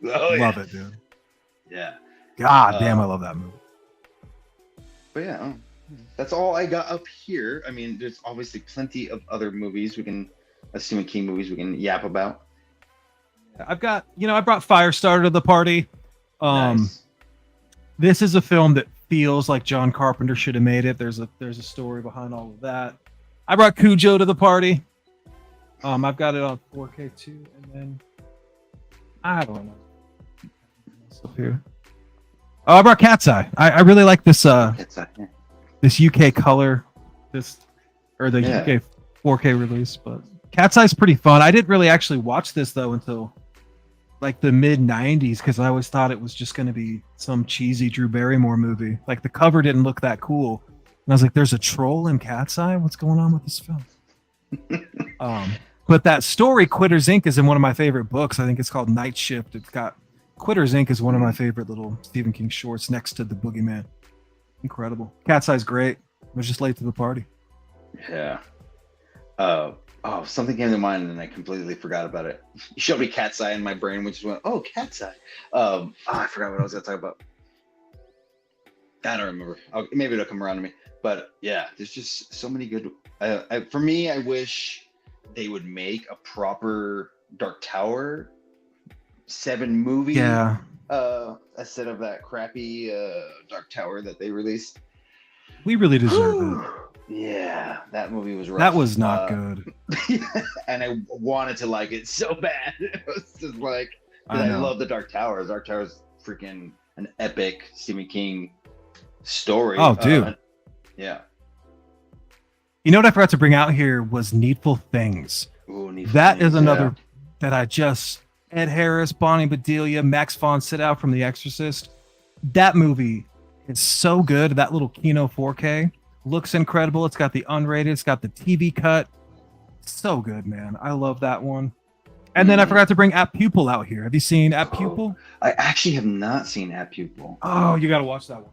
Love it, dude. Yeah. God damn, I love that movie. But yeah, that's all I got up here. I mean, there's obviously plenty of other movies Stephen King movies we can yap about. I've got, I brought Firestarter to the party. Nice. This is a film that feels like John Carpenter should have made it. There's a story behind all of that. I brought Cujo to the party. I've got it on 4K too, and then I don't know. Up here. Oh, I brought Cat's Eye. I really like this this UK color, UK 4K release, but Cat's Eye's pretty fun. I didn't really actually watch this though until like the mid '90s because I always thought it was just going to be some cheesy Drew Barrymore movie. Like the cover didn't look that cool, and I was like, "There's a troll in Cat's Eye. What's going on with this film?" But that story, Quitters Inc., is in one of my favorite books. I think it's called Night Shift. It's got Quitters Inc. is one of my favorite little Stephen King shorts next to The Boogeyman. Incredible. Cat's Eye's great. I was just late to the party. Yeah. Something came to mind and I completely forgot about it. You showed me Cat's Eye and my brain just went, oh, Cat's Eye. I forgot what I was going to talk about. I don't remember. Maybe it'll come around to me. But yeah, there's just so many good. For me, I wish they would make a proper Dark Tower 7 movie. Yeah. Instead of that crappy Dark Tower that they released. We really deserve it. Yeah, that movie was rough. That was not good. And I wanted to like it so bad. It was just like, I love the Dark Tower. Dark Tower is freaking an epic Stephen King story. Oh, dude. Yeah. You know what I forgot to bring out here was Needful Things. Ooh, Needful that Things, is another that I just... Ed Harris, Bonnie Bedelia, Max von Sydow from The Exorcist. That movie is so good. That little Kino 4K looks incredible. It's got the unrated. It's got the TV cut. So good, man. I love that one. And then I forgot to bring At Pupil out here. Have you seen At Pupil? I actually have not seen At Pupil. Oh, you got to watch that one.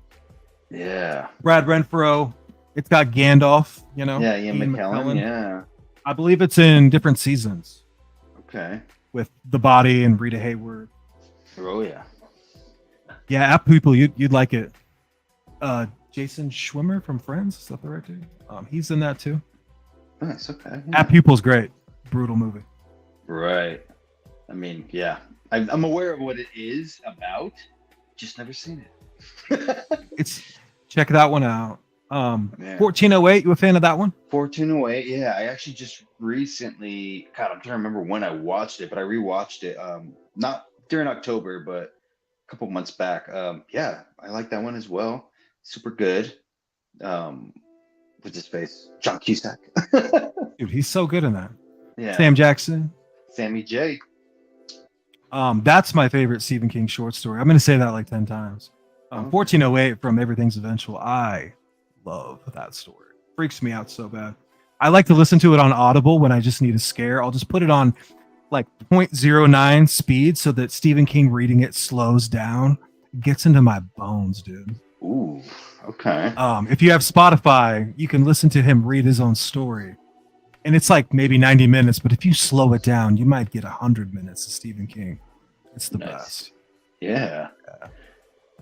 Yeah. Brad Renfro. It's got Gandalf, you know? Yeah, Ian McKellen. Yeah. I believe it's in different seasons. Okay. With The Body and Rita Hayworth. Oh, yeah. Yeah, At Pupil, you'd like it. Jason Schwimmer from Friends, is that the right dude? He's in that too. Nice, okay. Yeah. At Pupil's great. Brutal movie. Right. I mean, yeah. I'm aware of what it is about, just never seen it. Check that one out. 1408, you a fan of that one? 1408, yeah. I actually just recently, God, I'm trying to remember when I watched it, but I rewatched it. Not during October, but a couple months back. Yeah, I like that one as well. Super good. What's his face? John Cusack. Dude, he's so good in that. Yeah. Sam Jackson. Sammy J. That's my favorite Stephen King short story. I'm going to say that like 10 times. 1408 from Everything's Eventual. I love that story. Freaks me out so bad. I like to listen to it on Audible when I just need a scare. I'll just put it on like 0.09 speed so that Stephen King reading it slows down. It gets into my bones, dude. Ooh, okay. If you have Spotify, you can listen to him read his own story. And it's like maybe 90 minutes, but if you slow it down, you might get 100 minutes of Stephen King. It's the best. Yeah.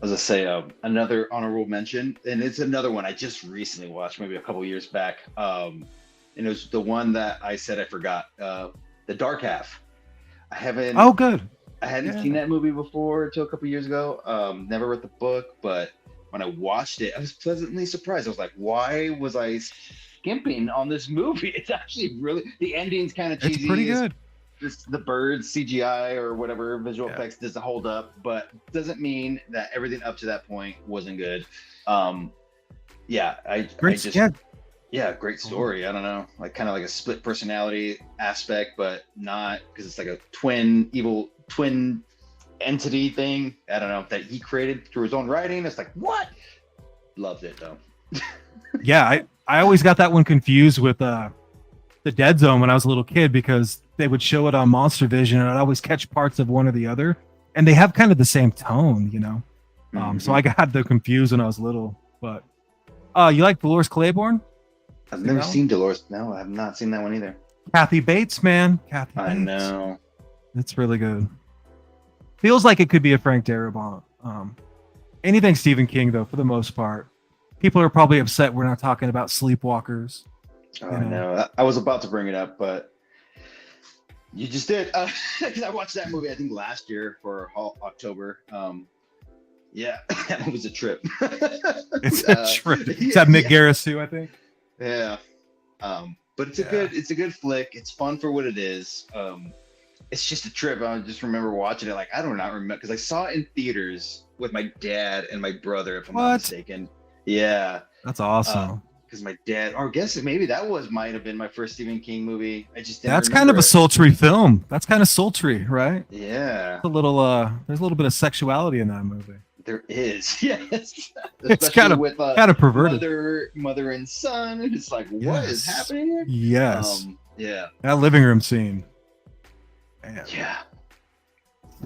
As I say, another honorable mention, and it's another one I just recently watched, maybe a couple years back. And it was the one that I said I forgot, The Dark Half. I haven't. Oh, good. I hadn't seen that movie before until a couple years ago. Never read the book, but when I watched it, I was pleasantly surprised. I was like, why was I skimping on this movie? It's actually really, the ending's kind of cheesy. It's pretty good. The birds CGI or whatever visual effects doesn't hold up, but doesn't mean that everything up to that point wasn't good. Great story. I don't know, like kind of like a split personality aspect, but not because it's like a evil twin entity thing. I don't know, that he created through his own writing. It's like, what? Loved it though. Yeah, I always got that one confused with the Dead Zone when I was a little kid because they would show it on Monster Vision and I'd always catch parts of one or the other, and they have kind of the same tone, you know. So I got them confused when I was little. But you like Dolores Claiborne? I've never seen Dolores. No, I have not seen that one either. Kathy Bates, man. Kathy Bates. I know. It's really good. Feels like it could be a Frank Darabont. Anything Stephen King, though, for the most part. People are probably upset we're not talking about Sleepwalkers. Oh, no. I was about to bring it up, but you just did. Because I watched that movie, I think, last year for October. Yeah, that was a trip. It's a trip. It's at Mick Garris too, I think. Yeah. But it's a good flick. It's fun for what it is. It's just a trip. I just remember watching it. Like, I do not remember because I saw it in theaters with my dad and my brother, if I'm not mistaken. Yeah. That's awesome. because my dad, or I guess maybe that might have been my first Stephen King movie. I just didn't That's kind of remember a it. sultry film. That's kind of sultry, right? Yeah, A little there's a little bit of sexuality in that movie. there is. Yes, It's especially with kind of perverted. mother and son. It's like, what is happening here? Yes. Yeah. That living room scene. Man. Yeah.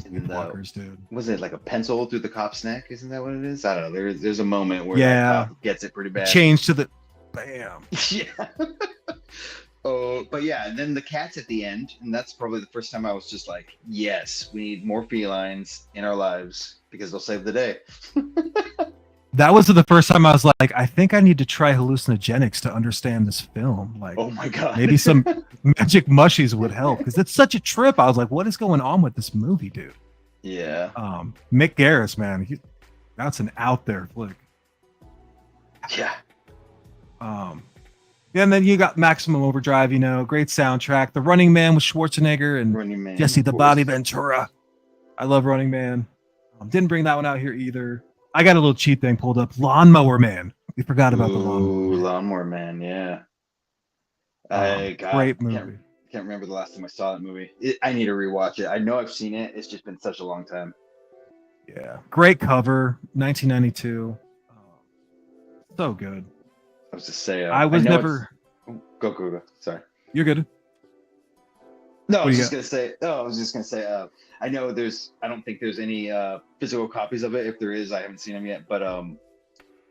And, Walkers, dude. was it like a pencil through the cop's neck? Isn't that what it is? I don't know. There's a moment where Yeah. that cop gets it pretty bad. Change to the bam. Yeah. Oh, but yeah, and then the cats at the end, and that's probably the first time I was just like, yes, we need more felines in our lives because they'll save the day. That was the first time I was like, I think I need to try hallucinogenics to understand this film. Like, oh my god, maybe some magic mushies would help because it's such a trip. I was like, what is going on with this movie, dude? Yeah. Mick Garris, man, that's an out there flick. Yeah. And then you got Maximum Overdrive, you know, great soundtrack. The Running Man with Schwarzenegger and Jesse the Body Ventura. I love Running Man. Didn't bring that one out here either. I got a little cheat thing pulled up. Lawnmower Man. We forgot about the Lawnmower Man. Yeah. Great movie. Can't remember the last time I saw that movie. I need to rewatch it. I know I've seen it. It's just been such a long time. Yeah. Great cover. 1992. So good. I was just saying. I was never. Go. Sorry. You're good. No, I was just gonna say. I know I don't think there's any physical copies of it. If there is, I haven't seen them yet. But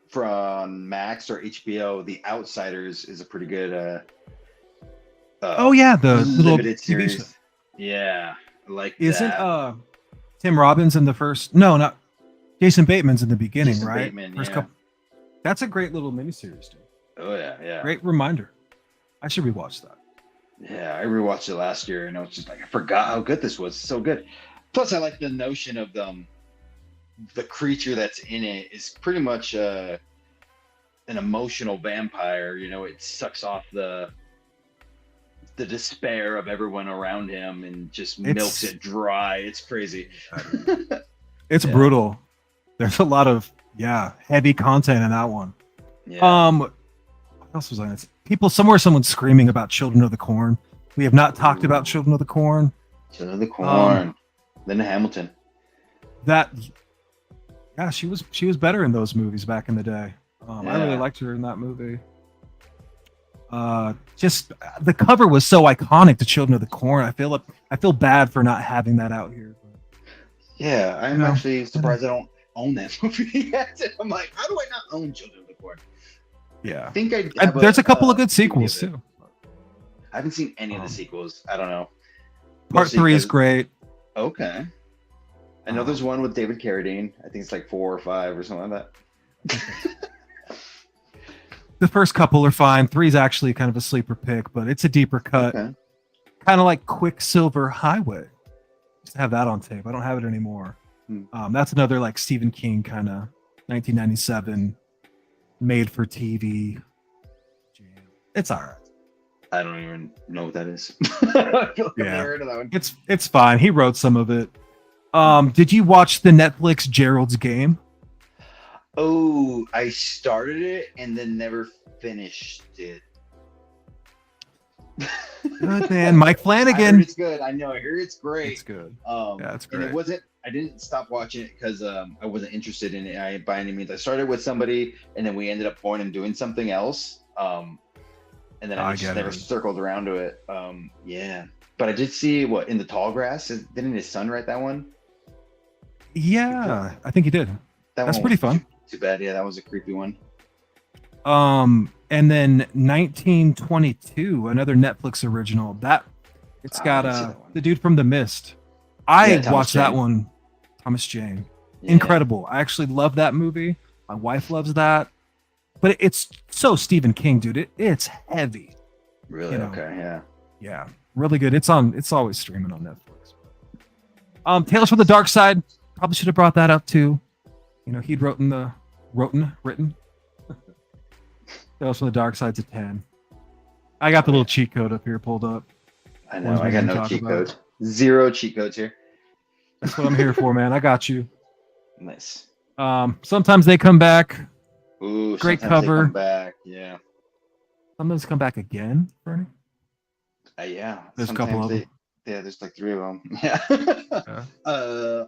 from Max or HBO, The Outsiders is a pretty good. Oh yeah, the limited series. Yeah, I like Isn't that. Tim Robbins in the first? No, not Jason Bateman's in the beginning, Jason right? Bateman, first yeah. couple. That's a great little miniseries, dude. Oh yeah. Great reminder. I should rewatch that. Yeah, I rewatched it last year, and I was just like, I forgot how good this was. It's so good. Plus, I like the notion of the creature that's in it is pretty much an emotional vampire. You know, it sucks off the despair of everyone around him and just milks it dry. It's crazy. It's brutal. There's a lot of heavy content in that one. Yeah. What else was on it? Someone's screaming about Children of the Corn. We have not talked about Children of the Corn. Children of the Corn. Linda Hamilton. She was better in those movies back in the day. I really liked her in that movie. Just the cover was so iconic to Children of the Corn. I feel bad for not having that out here. Yeah, I'm actually surprised I don't own that movie yet. I'm like, how do I not own Children of the Corn? Yeah, I think there's a couple of good sequels too. I haven't seen any of the sequels. I don't know. Part 3 is great. Okay. I know there's one with David Carradine. I think it's like 4 or 5 or something like that. The first couple are fine. 3 is actually kind of a sleeper pick, but it's a deeper cut. Okay. Kind of like Quicksilver Highway. Just have that on tape. I don't have it anymore. That's another like Stephen King kind of 1997 made for TV jam. It's all right. I don't even know what that is. I feel like I've never heard of that one. It's fine. He wrote some of it. Did you watch the Netflix Gerald's Game? Oh, I started it and then never finished it. Good man, Mike Flanagan. I heard it's good. I know. I heard it's great. It's good. It's great. And it wasn't. I didn't stop watching it because I wasn't interested in it by any means. I started with somebody, and then we ended up going and doing something else. And then I just never circled around to it. Yeah, but I did see In the Tall Grass. Didn't his son write that one? Yeah, I think he did. That's pretty fun. Too bad. Yeah, that was a creepy one. And then 1922, another Netflix original. It's got the dude from The Mist. I watched that one. Thomas Jane. Yeah. Incredible. I actually love that movie. My wife loves that. But it's so Stephen King, dude. It's heavy. Really? Okay, yeah. Yeah. Really good. It's always streaming on Netflix. Tales from the Dark Side. Probably should have brought that up too. You know, he'd written. Tales from the Dark Side's a 10. I got the little cheat code up here pulled up. I know. I got no cheat codes. 0 cheat codes here. That's what I'm here for, man. I got you. Nice. Sometimes they come back. Ooh, great cover. They come back. Yeah. Some come back again, Bernie. Yeah. There's a couple of them. Yeah, there's like 3 of them. Yeah. Yeah.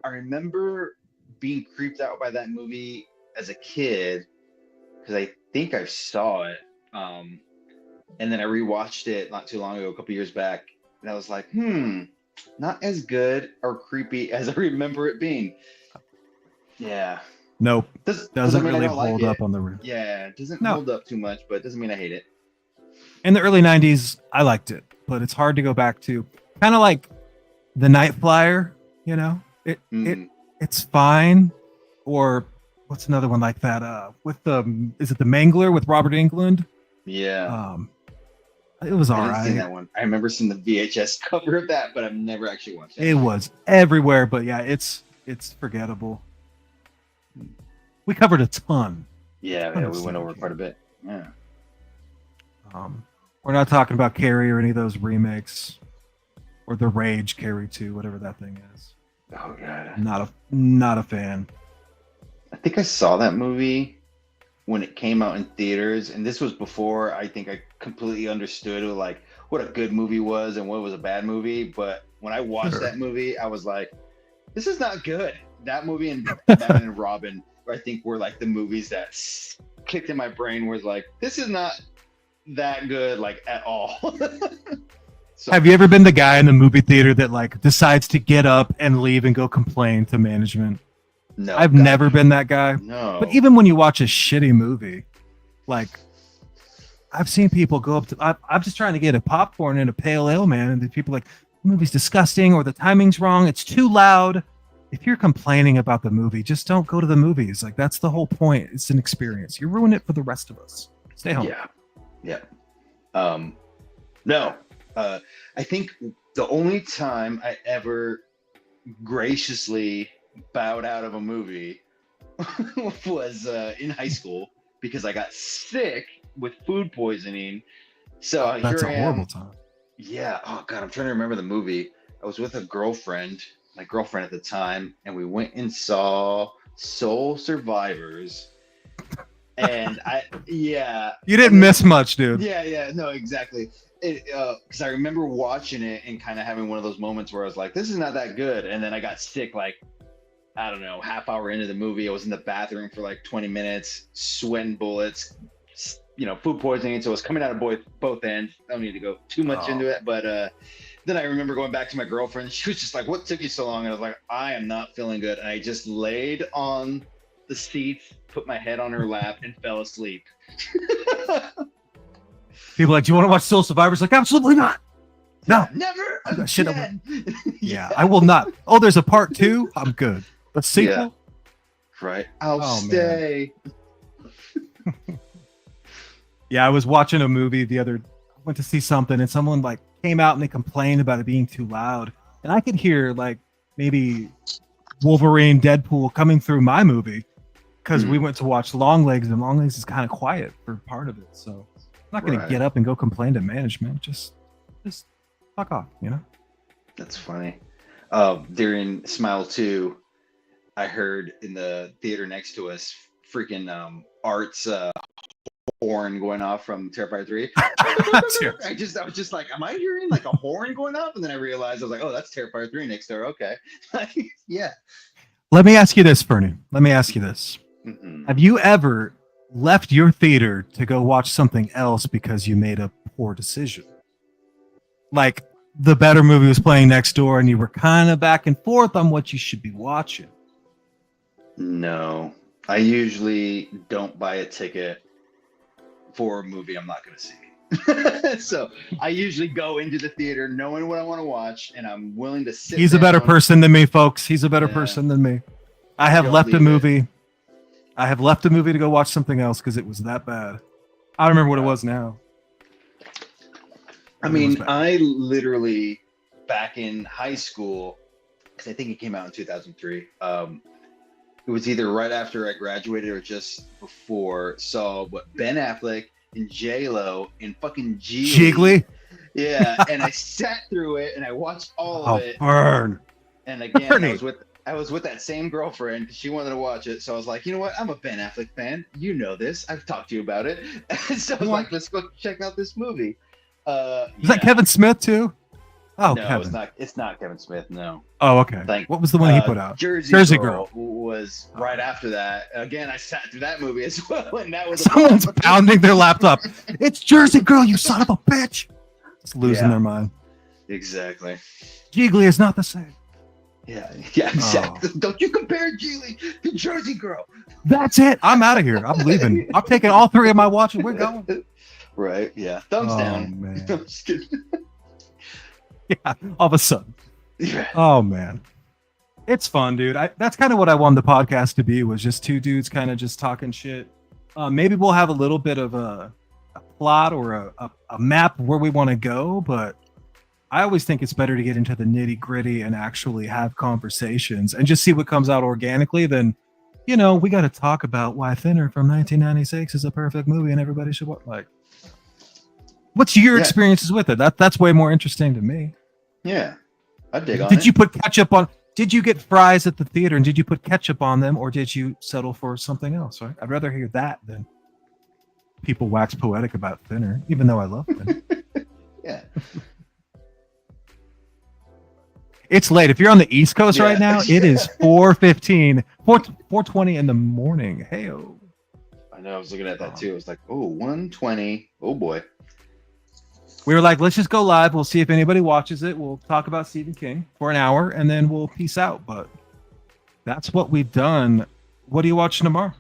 I remember being creeped out by that movie as a kid because I think I saw it. And then I rewatched it not too long ago, a couple years back, and I was like, not as good or creepy as I remember it being. Yeah. Nope. Doesn't mean I really don't like hold it. up on the roof. Yeah, it doesn't No. hold up too much, but it doesn't mean I hate it. In the early 90s, I liked it, but it's hard to go back to. Kind of like The Night Flyer, you know? It's fine. Or what's another one like that? With is it The Mangler with Robert Englund? Yeah. It was all I haven't right. seen that one. I remember seeing the VHS cover of that, but I've never actually watched it. It was everywhere, but yeah, it's forgettable. We covered a ton. Yeah, we went over quite a bit. Yeah. We're not talking about Carrie or any of those remakes, or The Rage, Carrie 2, whatever that thing is. Oh god. Not a fan. I think I saw that movie when it came out in theaters, and this was before I think I completely understood like what a good movie was and what was a bad movie. But when I watched that movie, I was like, this is not good. That movie and Batman and Robin, I think, were like the movies that clicked in my brain, was like, this is not that good, like, at all. So, have you ever been the guy in the movie theater that like decides to get up and leave and go complain to management? No, I've never been that guy. No. But even when you watch a shitty movie, like I've seen people go up to, I'm just trying to get a popcorn and a pale ale, man, and the people are like, the movie's disgusting or the timing's wrong, it's too loud. If you're complaining about the movie, just don't go to the movies. Like, that's the whole point. It's an experience. You ruin it for the rest of us. Stay home. Yeah. No. I think the only time I ever graciously bowed out of a movie was in high school because I got sick with food poisoning. So that's here a I am. Horrible time. Yeah. Oh god, I'm trying to remember the movie. I was with my girlfriend at the time, and we went and saw Soul Survivors. And you didn't miss much, dude. Yeah, no, exactly. Because I remember watching it and kind of having one of those moments where I was like, this is not that good. And then I got sick, like, I don't know, half hour into the movie. I was in the bathroom for like 20 minutes, sweating bullets, food poisoning. So it was coming out of both ends. I don't need to go too much into it. But then I remember going back to my girlfriend. She was just like, what took you so long? And I was like, I am not feeling good. And I just laid on the seats, put my head on her lap, and fell asleep. People are like, do you want to watch Soul Survivors? Like, absolutely not. No, never. Shit. Yeah, I will not. Oh, there's a part 2. I'm good. The sequel. Yeah. Right. I'll stay. Yeah, I was watching a movie went to see something, and someone like came out and they complained about it being too loud, and I could hear like maybe Wolverine, Deadpool coming through my movie because we went to watch Longlegs, and Longlegs is kind of quiet for part of it. So I'm not going to get up and go complain to management. Just fuck off, That's funny. During Smile 2, I heard in the theater next to us freaking Art's horn going off from Terrifier 3. I was just like, am I hearing like a horn going off? And then I realized, I was like, oh, that's Terrifier 3 next door. Okay. Yeah. Let me ask you this, Fernie. Let me ask you this. Mm-hmm. Have you ever left your theater to go watch something else because you made a poor decision? Like the better movie was playing next door and you were kind of back and forth on what you should be watching. No, I usually don't buy a ticket for a movie I'm not going to see. So I usually go into the theater knowing what I want to watch, and I'm willing to sit. He's a better person than me, folks. He's a better person than me. I have left a movie. I have left a movie to go watch something else because it was that bad. I don't remember what it was now. I mean, I literally, back in high school, because I think it came out in 2003. It was either right after I graduated or just before. Saw Ben Affleck and J-Lo in fucking Jiggly. Yeah, and I sat through it and I watched all of it. Burn. And again, I was with I was with that same girlfriend. She wanted to watch it, so I was like, you know what? I'm a Ben Affleck fan. You know this. I've talked to you about it. And so I was like, let's go check out this movie. Is that Kevin Smith too? Oh, no, Kevin. It's not Kevin Smith. No. Oh, okay. What was the one he put out? Jersey Girl was right after that. Again, I sat through that movie as well, and that was someone's pounding their laptop. It's Jersey Girl, you son of a bitch! Just losing their mind. Exactly. Geely is not the same. Yeah, exactly. Oh. Don't you compare Geely to Jersey Girl? That's it. I'm out of here. I'm leaving. I'm taking all three of my watches. We're going. Right. Yeah. Thumbs down. Man. I'm just kidding. Yeah. All of a sudden. Yeah. Oh man. It's fun, dude. That's kind of what I wanted the podcast to be, was just two dudes kind of just talking shit. Maybe we'll have a little bit of a plot or a map where we want to go, but I always think it's better to get into the nitty gritty and actually have conversations and just see what comes out organically than, we got to talk about why Thinner from 1996 is a perfect movie and everybody should watch. Like, what's your experiences with it? That's way more interesting to me. Yeah, I dig on it. Did you put ketchup on? Did you get fries at the theater and did you put ketchup on them, or did you settle for something else? Right? I'd rather hear that than people wax poetic about Thinner, even though I love Thinner. Yeah. It's late. If you're on the East Coast right now, it is 4:15, 4:20 in the morning. Hey-o. I know. I was looking at that too. It was like, 1:20. Oh boy. We were like, let's just go live. We'll see if anybody watches it. We'll talk about Stephen King for an hour and then we'll peace out. But that's what we've done. What are you watching tomorrow?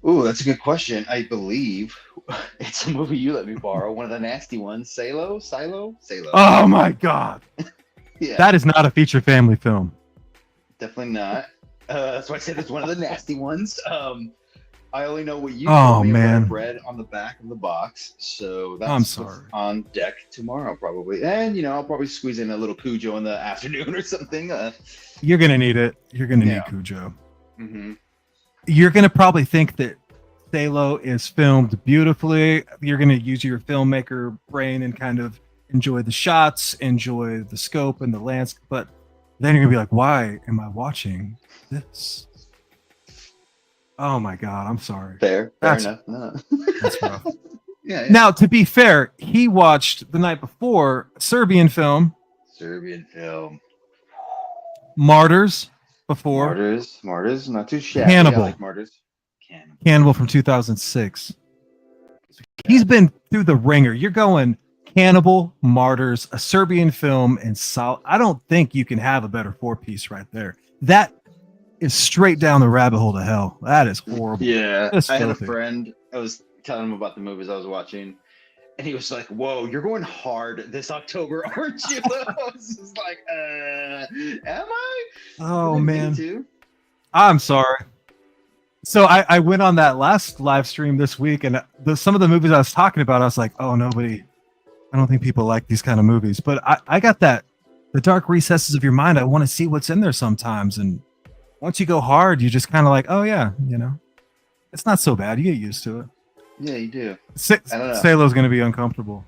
Oh, that's a good question. I believe it's a movie you let me borrow. One of the nasty ones. Silo. Oh my God. Yeah. That is not a feature family film. Definitely not. That's why I said it's one of the nasty ones. I only know what you told me, man. I've read on the back of the box. So that's on deck tomorrow probably. And, I'll probably squeeze in a little Cujo in the afternoon or something. You're going to need it. You're going to need Cujo. Mm-hmm. You're going to probably think that Salo is filmed beautifully. You're going to use your filmmaker brain and kind of enjoy the shots, enjoy the scope and the landscape. But then you're going to be like, why am I watching this? Oh my God, I'm sorry. Fair enough. No. That's rough. Yeah. Now, to be fair, he watched the night before a Serbian film. Martyrs before. Martyrs, not too shabby. Cannibal. I like Martyrs. Cannibal from 2006. He's been through the ringer. You're going Cannibal, Martyrs, a Serbian film, and I don't think you can have a better four-piece right there. That is straight down the rabbit hole to hell. That is horrible. Yeah. I had a friend, I was telling him about the movies I was watching, and he was like, whoa, you're going hard this October, aren't you? I was just like, am I? Oh, man. Too? I'm sorry. So I went on that last live stream this week, and some of the movies I was talking about, I was like, I don't think people like these kind of movies. But I got the dark recesses of your mind. I want to see what's in there sometimes, and once you go hard, you just kind of like, oh yeah, it's not so bad. You get used to it. Yeah, you do. Salo's going to be uncomfortable.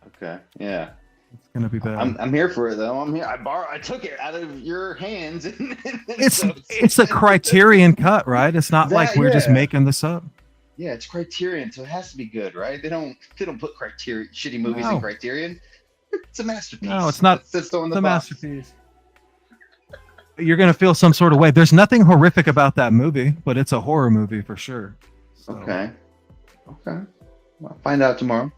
Okay. Yeah. It's going to be bad. I'm here for it though. I'm here. I took it out of your hands. It's a Criterion cut, right? It's not like we're just making this up. Yeah, it's Criterion, so it has to be good, right? They don't put shitty movies in Criterion. It's a masterpiece. No, it's not. It's a masterpiece. You're going to feel some sort of way. There's nothing horrific about that movie, but it's a horror movie for sure. So, okay. I'll find out tomorrow.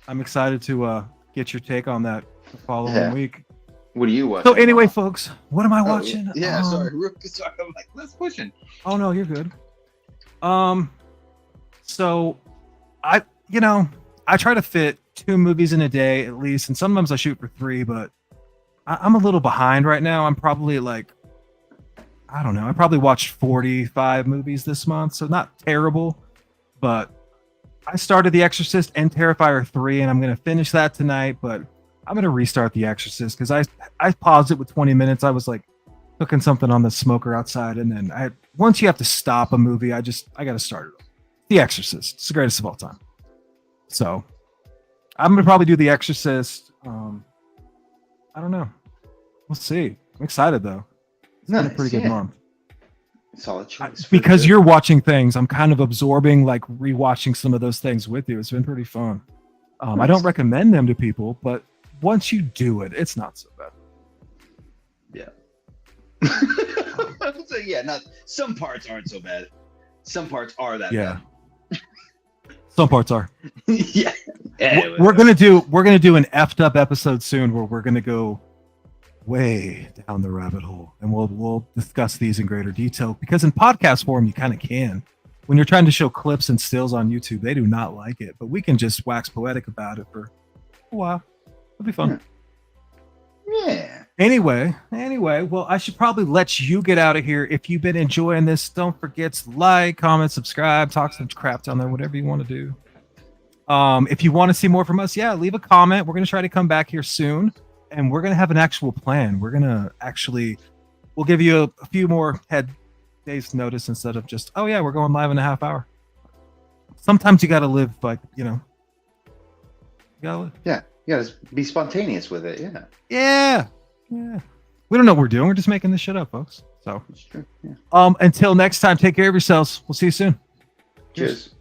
I'm excited to get your take on that the following week. What are you watching? So anyway, folks, what am I watching? Sorry. I'm like, let's push it. Oh, no, you're good. So I try to fit 2 movies in a day at least, and sometimes I shoot for 3, but I'm a little behind right now. I'm probably like, I don't know. I probably watched 45 movies this month, so not terrible. But I started The Exorcist and Terrifier 3, and I'm going to finish that tonight. But I'm going to restart The Exorcist because I paused it with 20 minutes. I was like cooking something on the smoker outside, and then once you have to stop a movie, I got to start it. The Exorcist. It's the greatest of all time. So I'm going to probably do The Exorcist. I don't know. We'll see. I'm excited though. been a pretty good month. Solid choice. Because you're watching things, I'm kind of absorbing, like rewatching some of those things with you. It's been pretty fun. Nice. I don't recommend them to people, but once you do it, it's not so bad. Yeah. So not some parts aren't so bad. Some parts are that bad. Some parts are. Yeah. Anyway. We're gonna do an effed up episode soon where we're gonna go way down the rabbit hole, and we'll discuss these in greater detail, because in podcast form you kind of can. When you're trying to show clips and stills on YouTube, they do not like it, but we can just wax poetic about it for a while. It'll be fun. Yeah. Anyway, well, I should probably let you get out of here. If you've been enjoying this, don't forget to like, comment, subscribe, talk some crap down there, whatever you want to do. If you want to see more from us, leave a comment. We're going to try to come back here soon, and we're going to have an actual plan. We're going to we'll give you a few more days notice instead of just, oh yeah, we're going live in a half hour. Sometimes you got to live like, you gotta live. Yeah. You gotta be spontaneous with it. Yeah. We don't know what we're doing. We're just making this shit up, folks. So, That's true. Yeah. Until next time, take care of yourselves. We'll see you soon. Cheers.